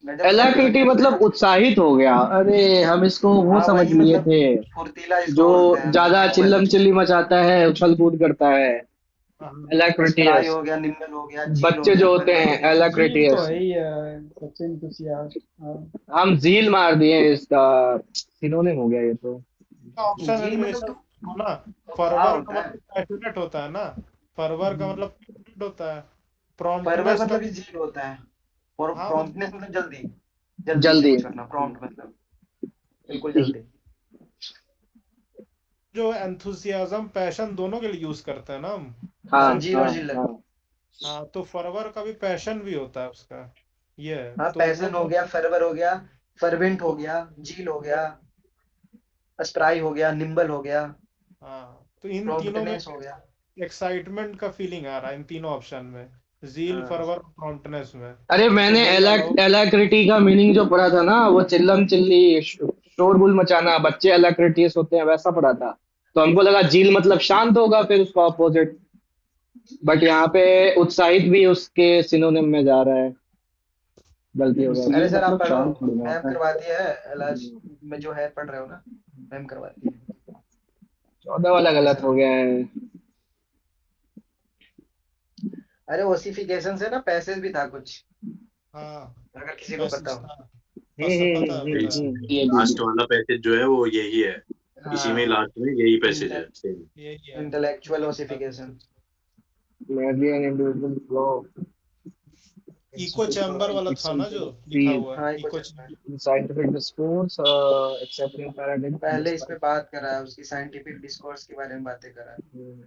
मैं जब अलाक्रिटी कंफ्यूजन मतलब उत्साहित हो गया। अरे हम इसको वो हाँ समझ वही लिए मतलब थे, फुर्तीला इसको जो बोलते हैं ज्यादा निम्बल चिल्लम चिल्ली मचाता है, उछल कूद करता है। हाँ, स्ट्राई एलाक्रिटियस। हो गया निम्बल हो गया जील हो बच्चे गया जो होते फरवर हो हैं गया झील तो एलाक्रिटियस। है ही सबसे इंतुसियास्ट। हाँ हम झील मार दिए इसका, सिनोनिम हो गया ये तो। ऑप्शन जील मतलब एलिमिनेशन हो ना। क्या फरवर का होता है मतलब पैशनेट होता है ना। फरवर का मतलब पैशनेट होता है। फरवर प्रॉम्प्टनेस का। मतलब ही जील होता है और हाँ मतलब प्रॉम्प्टनेस मतलब जल्दी जल्दी से जल्दी। कुछ करना प्रॉम्प्ट मतलब बिल्कुल जल्दी जो एंथुसियाज्म पैशन दोनों के लिए यूज करते हैं ना हम। हाँ हाँ सिर्फ जील हाँ और जिल्लत हाँ। हाँ, तो फरवर का भी पैशन भी होता है उसका। ये है हाँ तो वो पैसन हो गया फरवर हो गया फरवेंट हो गया जील हो गया स्ट्राई हो गया निम्बल हो गया हाँ, तो इन तीनों में प्रॉम्प्टनेस हो गया एक्साइटमेंट का फीलिंग आ रहा है इन तीनों ऑप्शन में। जील, हाँ फरवर, प्रॉम्प्टनेस में। अरे तो मैंने वही वाला हो। एलाक्रिटी का मीनिंग जो पढ़ा था ना, वो चिल्लम चिल्ली, शोरगुल मचाना, बच्चे एलाक्रिटियस होते हैं, वैसा पढ़ा था। तो हमको लगा झील मतलब शांत होगा, फिर उसका ऑपोजिट। बट यहाँ पे उत्साहित भी उसके सिनोनिम में जा रहा है। गलती हो गया। अरे झील सर आप मतलब पढ़ो शांत थोड़ी ना मैम होता है। करवाती है इलाज में जो है पढ़ रहे हो ना मैम करवाती है 14 वाला गलत ऐसा हो गया है। अरे ओसिफिकेशन से ना पैसेज भी था कुछ हाँ, अगर किसी को पता पैसेज हो था। पता है पता है। ये भी लास्ट वाला पैसेज जो है वो यही है, इसी में हाँ लास्ट में यही पैसेज है सेम। यही है। इंटेलेक्चुअल यही था। Ossification Meridian individual flow echo chamber वाला था ना जो लिखा speed हुआ है, हाँ ये इको कुछ है chamber. in scientific discourse, accepting paradigm पहले इस पे despite बात करा है उसकी साइंटिफिक डिस्कोर्स के बारे में बातें करा है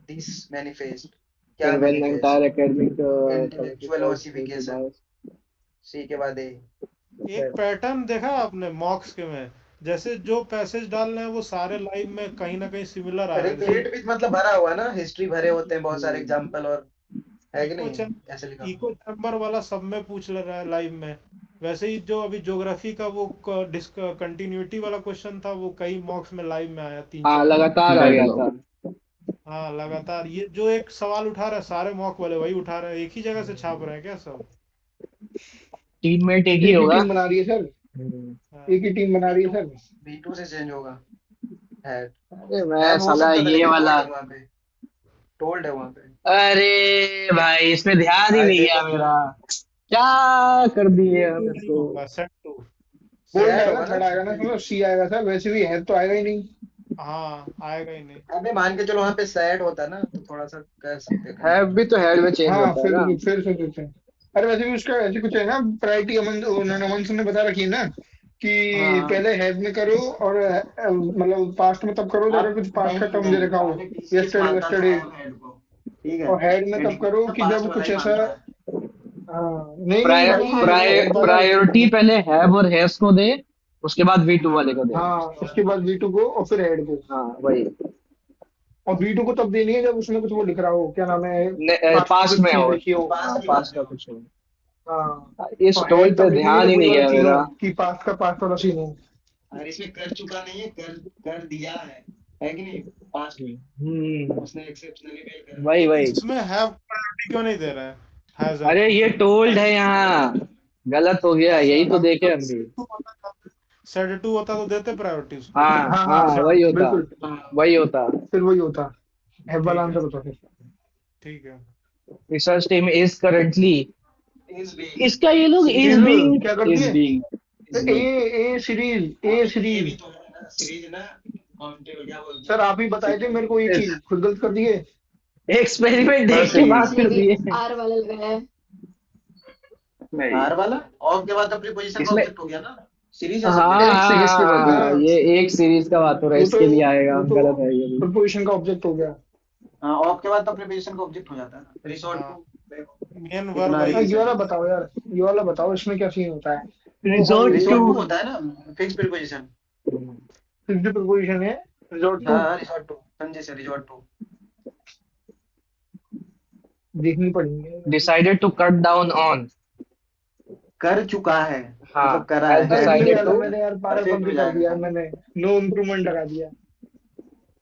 दिस मैनिफेस्ट क्या can when the entire manifest academic community intellectual falls prey to ossification bias. सी के बाद ए एक पैटर्न देखा आपने मॉक्स के में? जैसे जो पैसेज डाल रहे हैं वो सारे लाइव में कहीं ना कहीं सिमिलर आ रहे हैं। जैसे रिपीट भी मतलब भरा हुआ ना हिस्ट्री भरे होते हैं बहुत सारे एग्जांपल और है कि इको नहीं चैम ऐसे लिखा इको चैम्बर वाला सब में पूछ ले रहा है लाइव में। वैसे ही जो अभी ज्योग्राफी का वो कंटिन्यूटी वाला क्वेश्चन था, वो कई मॉक्स में लाइव में आया, तीन हाँ चार। लगातार आ गया था। हाँ लगातार ये जो एक सवाल उठा रहे हैं सारे मॉक वाले वही उठा रहे हैं, एक ही जगह से छाप रहे हैं क्या सब? टीममेट एक ही एक ही होगा। टीम बना रही है सर, हाँ, एक ही टीम बना रही है सर। B2 से चेंज होगा हेड अरे मैं हैव हो साला सकता था ये लेकिन वाला, टोल्ड है वहां पे टोल्ड है वहां पे अरे भाई इसमें ध्यान ही भाई नहीं गया देखो मेरा। क्या कर दिए हम नहीं इसको। होगा सेट टू। बोल्ड सैड आएगा, होगा ना थर्ड आएगा ना, समझो सी आएगा सर, वैसे भी है तो आएगा ही नहीं। हाँ आएगा ही नहीं। अबे मान के चलो वहां पे सैड होता ना तो थोड़ा सा कर सकते हैं है कंफ्यूज भी तो हेड में चेंज हाँ होता है फिर ना। फिर से सोचते हैं। अरे वैसे भी उसका ऐसे कुछ है ना, प्रायोरिटी अमन उन्होंने अमन सर ने बता रखी है ना कि हाँ पहले हेड में करो और मतलब पास्ट में तब करो जब अगर आप कुछ पास्ट का नहीं टर्म दे नहीं रखा हो, पहले किस किस यस्टरडे मानता था वेस्टरडे। हेड को ठीक है और हेड में तब करो कि पास्ट जब वाला कुछ ही ऐसा। मानता है हाँ नहीं नहीं प्राय, पहले भाई, हैव वो को प्राय, दे वाला प्रायोरिटी पहले हैव और हैज को दे, उसके बाद V2 वाले को दे। हाँ उसके बाद V2 को और फिर हेड को। हाँ वही। और V2 को तब देनी है जब उसमें कुछ वो लिख रहा हो, क्या नाम है, पास्ट में पास्ट कुछ में चीज हो। लिखी हो। पास्ट हाँ की बात पास्ट में का हो कुछ हो। हाँ इस और टोल हेड पे तब लिखेंगे ध्यान जब ही वही नहीं वाला गया सीन हो मेरा। कि पास्ट का पास्ट वाला सीन हो। और इसमें कर चुका नहीं है कर दिया है कि नहीं पास्ट में उसने एक्सेप्शनली फेल करा वही तो वही। इसमें हैव प्रायोरिटी क्यों नहीं दे रहे हैं? हैज है अरे तो ये टोल्ड है यहाँ, गलत हो गया, अच्छा यही तो देखे जब हम भी। सेट टू होता तो देते प्रायोरिटी उसको। हाँ हाँ हाँ हाँ हाँ वही होता, बिल्कुल, वही होता। फिर वही होता। हेड वाला ठीक है आंसर होता फिर। ठीक है। Research team is currently, is भी इसका ये लोग इज फिर बीइंग। क्या करती इज है, बीइंग ए सीरीज, ए ये भी सीरीज। तो है ना सीरीज ना काउंटेबल क्या बोलते सर हैं आप ही बताए थे मेरे को ये चीज, खुद गलत कर दिए। एक्सपेरिमेंट पर देख के सीरीज बात इसने कर भी दिए। आर वाला लगाया है। नहीं, आर वाला ऑफ के बाद अपनी पोजीशन का इसमें ऑब्जेक्ट हो गया ना सीरीज हाँ है सब्जेक्ट एक हाँ सीरीज के बाद हाँ, हाँ, ये एक सीरीज का बात हो रहा है, वो तो इसके लिए आएगा, वो तो गलत है ये भी। प्रपोजिशन का ऑब्जेक्ट हो गया। हाँ ऑफ के बाद तो अपने पोजीशन का ऑब्जेक्ट हो जाता है ना रिसोर्ट हाँ टू मेन वर्ब इतना वही ये है। वाला बताओ यार, ये वाला बताओ, इसमें क्या सीन होता है। Resort to. रिसोर्ट टू होता है ना फिक्स प्रीपोजिशन फिक्स्ड प्रपोजिशन है, रिजॉर्ट टू। हाँ रिसोर्ट टू जैसे रिजॉर्ट टू देखनी पड़ेंगे। Decided to cut down on, कर चुका है, हाँ मतलब करा हैज है, अरे है नहीं डिसाइडेड यार, टू, मैंने यार पागल परफेक्ट हो कर जाएगा दिया काम। मैंने, नो इम्प्रूवमेंट लगा दिया।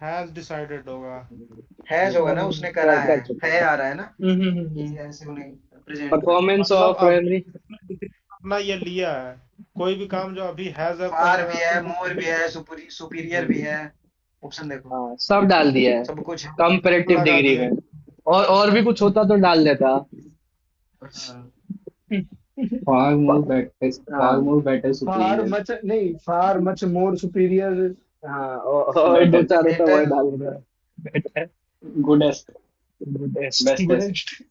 हैज डिसाइडेड होगा। हैज होगा ना, उसने करा कर है चुका है। आ रहा है ना हम्म। कि ऐसे उन्हें प्रेजेंट करा। परफॉर्मेंस मतलब ऑफ अभी मेमोरी, अपना ये लिया है, कोई भी काम जो अभी हैज अप कर फार रहा भी है है, तो मोर भी है, सुपीरियर भी है, ऑप्शन देखो हाँ सब डाल दिया है सब कुछ है। कंपैरेटिव लगा डिग्री दिया। में, और भी कुछ होता तो डाल देता। हाँ। far more better, far हाँ more better, फार superior, मच नहीं, फार मच मोर सुपीरियर, हाँ और दो better, चार होता वो बेटर डाल देता। Better, goodest, गुडेस्ट, bestest.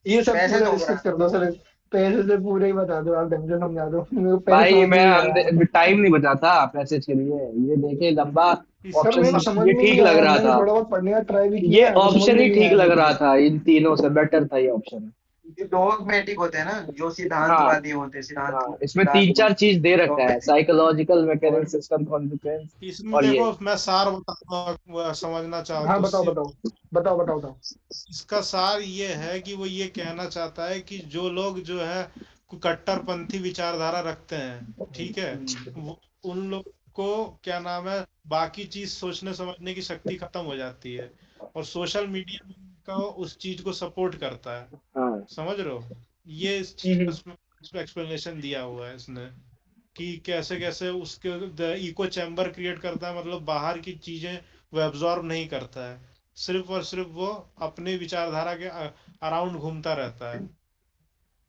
ये सब पैसे पूरा दो स्किप बड़ा। कर दो सर। पैसे से पूरे ही बता दो आप, ढंग से समझा दो, मेरे को पैसे भाई समझ में मैं नहीं हम आया। टाइम नहीं बचा था पैसेज के लिए, ये देखे लंबा सर इसके ऑप्शन, मेरे को साथ समझ ये में ठीक नहीं लग आया, रहा मैंने था, थोड़ा बहुत पढ़ने का ट्राई भी ये किया है, तो समझ ऑप्शन में ही नहीं ठीक आया लग मेरे रहा को। था, इन तीनों से बेटर था ये ऑप्शन। ये डॉगमेटिक होते हैं ना, जो हाँ सिद्धांतवादी होते हैं, हाँ, सिद्धांत इसमें तीन चार चीज दे रखा है, डॉगमेटिक। साइकोलॉजिकल, और मैकेनिज्म, सिस्टम, कॉन्सिक्वेंस, इसमें और ये देखो मैं सार बताता हूँ, वो समझना चाहो हाँ तो बताओ बताओ बताओ बताओ बताओ। इसका सार ये है कि वो ये कहना चाहता है कि जो लोग जो है कट्टरपंथी विचारधारा रखते हैं, ठीक है, वो उन लोग को क्या नाम है, बाकी चीज सोचने समझने की शक्ति खत्म हो जाती है, और सोशल मीडिया का उस चीज को सपोर्ट करता है। हाँ समझ रहे हो, ये इस चीज हम्म, का एक्सप्लेनेशन दिया हुआ है इसने, कि कैसे कैसे उसके इको चैम्बर क्रिएट करता है, मतलब बाहर की चीजें वो एब्जॉर्ब नहीं करता है, सिर्फ और सिर्फ वो अपने विचारधारा के अराउंड घूमता रहता है।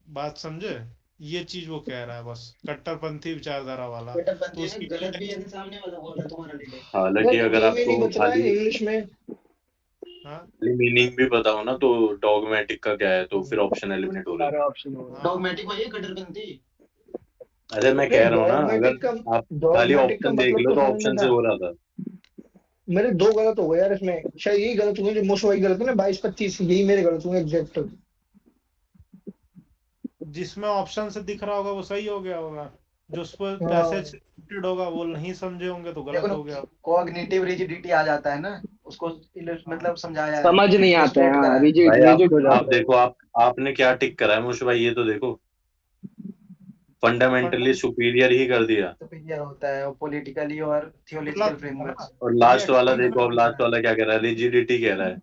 बात समझे, ये चीज वो कह रहा है, बस कट्टरपंथी विचारधारा वाला। तो कट्टरपंथी है उसकी ना, गलत भी है ना, सामने वाला बोल रहा है तुम्हारा डिले। हालांकि यार अगर ए में नहीं आपको बच रहा है खाली इंग्लिश में। हाँ मीनिंग भी पता हो ना तो डॉगमेटिक का क्या है, तो फिर ऑप्शन एलिमिनेट हो रहे सारे ऑप्शन हो गए। हाँ डॉगमेटिक वही है, कट्टरपंथी। हैं। अरे मैं कह नहीं, रहा हूँ ना, अगर आप खाली डॉगमेटिक का ऑप्शन देख मतलब लो तो तो समझ में ऑप्शन से था। हो रहा था। मेरे दो गलत हो गए यार इसमें, शायद यही गलत हुए जो मोस्ट वाइज गलत है ना, 22-25, यही मेरे गलत हुए एग्जैक्ट। जिसमें ऑप्शन से दिख रहा होगा वो सही हो गया होगा, जो उस पर पैसेज हाँ रिलेटेड होगा वो नहीं समझे होंगे तो देखो गलत ना, हो गया। कॉग्निटिव रिजिडिटी आ जाता है ना, उसको हाँ मतलब समझाया है, समझ नहीं आते हैं, इलस्ट्रेट करा हाँ है। रिजिड भाई रिजिड हो आप जाते हैं। देखो, आपने क्या टिक करा है मुझे भाई, ये तो देखो, फंडामेंटली सुपीरियर ही कर दिया। सुपीरियर होता है, और पॉलिटिकली और थियोलॉजिकल फ्रेमवर्क। और ये लास्ट वाला एक्सप्लेन देखो, अब लास्ट वाला क्या कह रहा है, रिजिडिटी कह रहा है।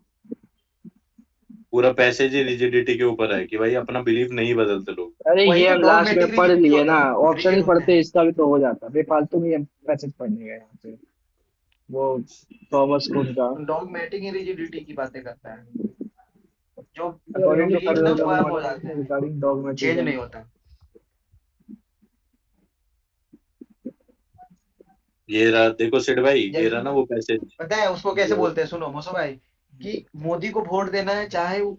पूरा पैसेज ही रिजिडिटी के ऊपर है कि भाई अपना बिलीफ नहीं बदलते लोग। अरे वही ये तो हम लास्ट में डॉगमेटिक पढ़ रिजिडिटी लिए होता ना, है, ऑप्शन ही रिजिड होते पढ़ते हैं। इसका भी तो हो जाता, बेफालतू में ये पैसेज पढ़ने गए यहाँ पे, वो थॉमस कुन का, डॉगमेटिक ही रिजिडिटी की बातें करता है, जो अकॉर्डिंग टू बिलीफ ना फर्म हो जाते हैं, रिगार्डिंग चेंज डॉगमेटिज्म। नहीं होता। ये रहा देखो सिड भाई, ये जैसे रहा ना वो पैसेज पता है उसको कैसे जो, बोलते हैं, सुनो मोसो भाई, कि मोदी को वोट देना है चाहे वो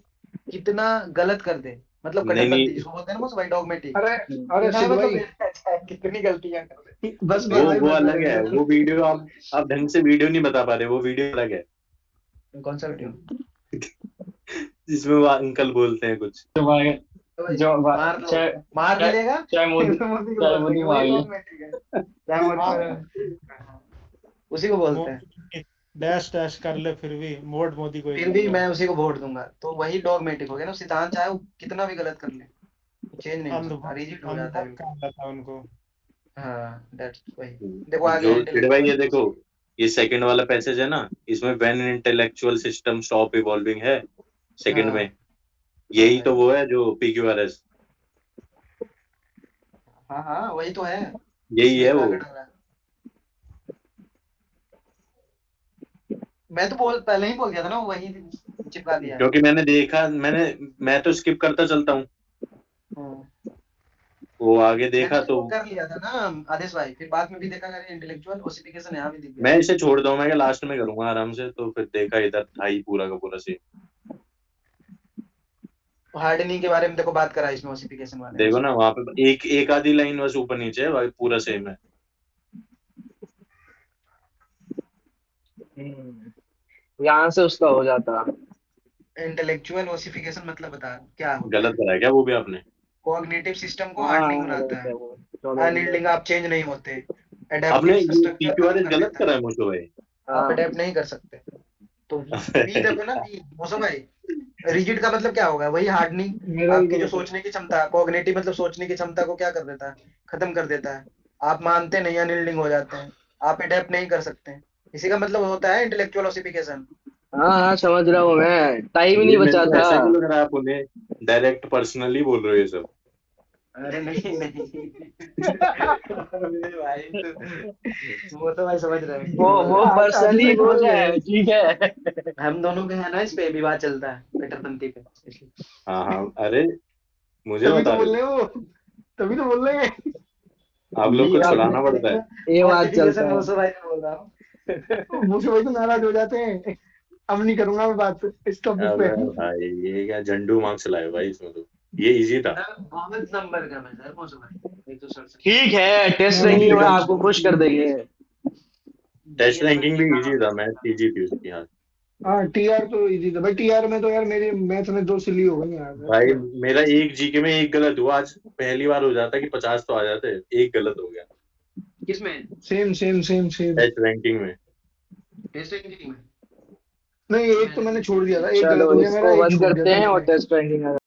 कितना गलत कर दे, मतलब नहीं कट्टरपंथी नहीं, जिसको बोलते हैं ना मोसो भाई, डॉगमेटिक। अरे अरे कितना सिद्ध मतलब भाई, चाहे कितनी गलतियां कर दे, बस उसको बस ये भाई वो बस अलग है, बस। वो वीडियो आप ढंग से वीडियो नहीं बता पा रहे, वो वीडियो अलग है कौन सा वीडियो। जिसमें वो अंकल बोलते हैं कुछ। जो भाई, जो मार लो, चाहे मार भी चाहे लेगा। चाहे मोदी, मोदी को चाहे बोल मोदी देंगे, मार वही ले, डॉगमेटिक है, चाहे मोदी को, उसी को बोलते हैं। मोदी डैश डैश कर ले फिर भी वोट मोदी को ही फिर भी दूंगा। मैं उसी को वोट दूंगा, तो वही डॉगमेटिक हो गया ना, सिद्धांत चाहे वो कितना भी गलत कर ले, चेंज नहीं हो सकता, रिजिड हो जाता है अंधभक्त बिल्कुल। कहा जाता है उनको। हाँ दैट्स वही। देखो आ गया जो सिड भाई ये इंटेलेक्चुअल। देखो, ये सेकंड वाला पैसेज है ना, इसमें when intellectual system stop evolving है सेकंड हाँ में, हाँ यही तो भाई, वो है जो PQRS, हाँ हाँ वही तो है, यही इसमें है ही वो। लाके डाला है। मैं तो पहले ही बोल दिया था ना, वही चिपका दिया है। क्योंकि मैंने देखा, मैं तो स्किप करता चलता हूँ, हाँ। वो आगे मैंने देखा तो तो कर लिया था ना आदेश भाई, फिर बाद में भी देखा करे इंटेलेक्चुअल ओसिफिकेशन यहाँ भी दिख गया। मैं इसे छोड़ दूं, मैं लास्ट में करूंगा आराम से, तो फिर देखा इधर था ही पूरा का पूरा सीन। हार्डनिंग के बारे में देखो बात करा है इसमें ओसिफिकेशन वाले में। देखो ना वहां पे एक एक आधी लाइन बस ऊपर नीचे है, बाकी पूरा सेम है। यहाँ से उसका हो जाता। इंटेलेक्चुअल ओसिफिकेशन मतलब बता क्या होता गलत है। कराया क्या वो भी आपने? कॉग्निटिव सिस्टम को हाँ हार्डनिंग गलत बनाता है है, वो, चलो अनयील्डिंग आप चेंज नहीं होते, आपने एडेप्टिव ये स्ट्रक्चर PQRS कर गलत देता करा है, है मोटो भाई। आप हाँ अडेप्ट नहीं कर सकते। तो वी देखो ना, वी मौसम भाई, रिजिड का मतलब क्या होगा? वही हार्डनिंग, मेरा भी आपकी जो गलत है। सोचने की क्षमता, कॉग्निटिव मतलब सोचने की क्षमता को क्या कर देता है? खत्म कर देता है। आप मानते नहीं, अनयील्डिंग हो जाते हैं, आप अडेप्ट नहीं कर सकते। इसी का मतलब होता है इंटेलेक्चुअल ओसिफिकेशन। हाँ हाँ, समझ रहा हूँ मैं, टाइम ही नहीं ये मेरे बचा को था। ऐसा क्यों लग रहा है आप उन्हें डायरेक्ट पर्सनली बोल रहे हो ये सब। अरे नहीं नहीं अरे भाई वो तो भाई समझ रहे हैं वो आदि पर्सनली भाई समझ बोल रहा गए। है, ठीक है। हम दोनों के है ना इस पे विवाद चलता है कट्टरपंथी पे, इसलिए। हाँ हाँ, अरे मुझे तभी तो बता रहे बोल रहे हो, तभी तो बोल रहे हैं। हो आप लोग ये को बात छुड़ाना पड़ता है। ये बात क्वालिफिकेशन चलता है। मोसो भाई से बोल रहा हूँ। मुझसे भाई तो नाराज हो जाते हैं। अब नहीं करूंगा मैं बात इस टॉपिक पे। अबे भाई ये क्या झंडू मार्क्स लाए भाई इसमें तो, ये इजी था। बहुत नंबर का मैं सर मोसो भाई, एक तो सर से ठीक है, टेस्ट मैं भी रैंकिंग में देखा। आपको खुश कर देंगे। टेस्ट जीएस में रैंकिंग भी देखा। इजी था, मैथ इजी थी उसकी। हाँ हाँ टीआर तो इजी था भाई, टीआर में तो यार मेरे मैथ में 2 सिली हो गई यार, अब भाई क्या। मेरा एक जीके में एक गलत हुआ आज, पहली बार हो जाता कि 50 तो आ जाते, एक गलत हो गया किसमें? Same same same same. Test ranking में। टेस्ट रैंकिंग में नहीं, एक तो मैंने मैंने तो छोड़ दिया था, एक चलो गलत हो गया मेरा, इसको एक बंद छूट गया था करते हैं बीच और में। Test ranking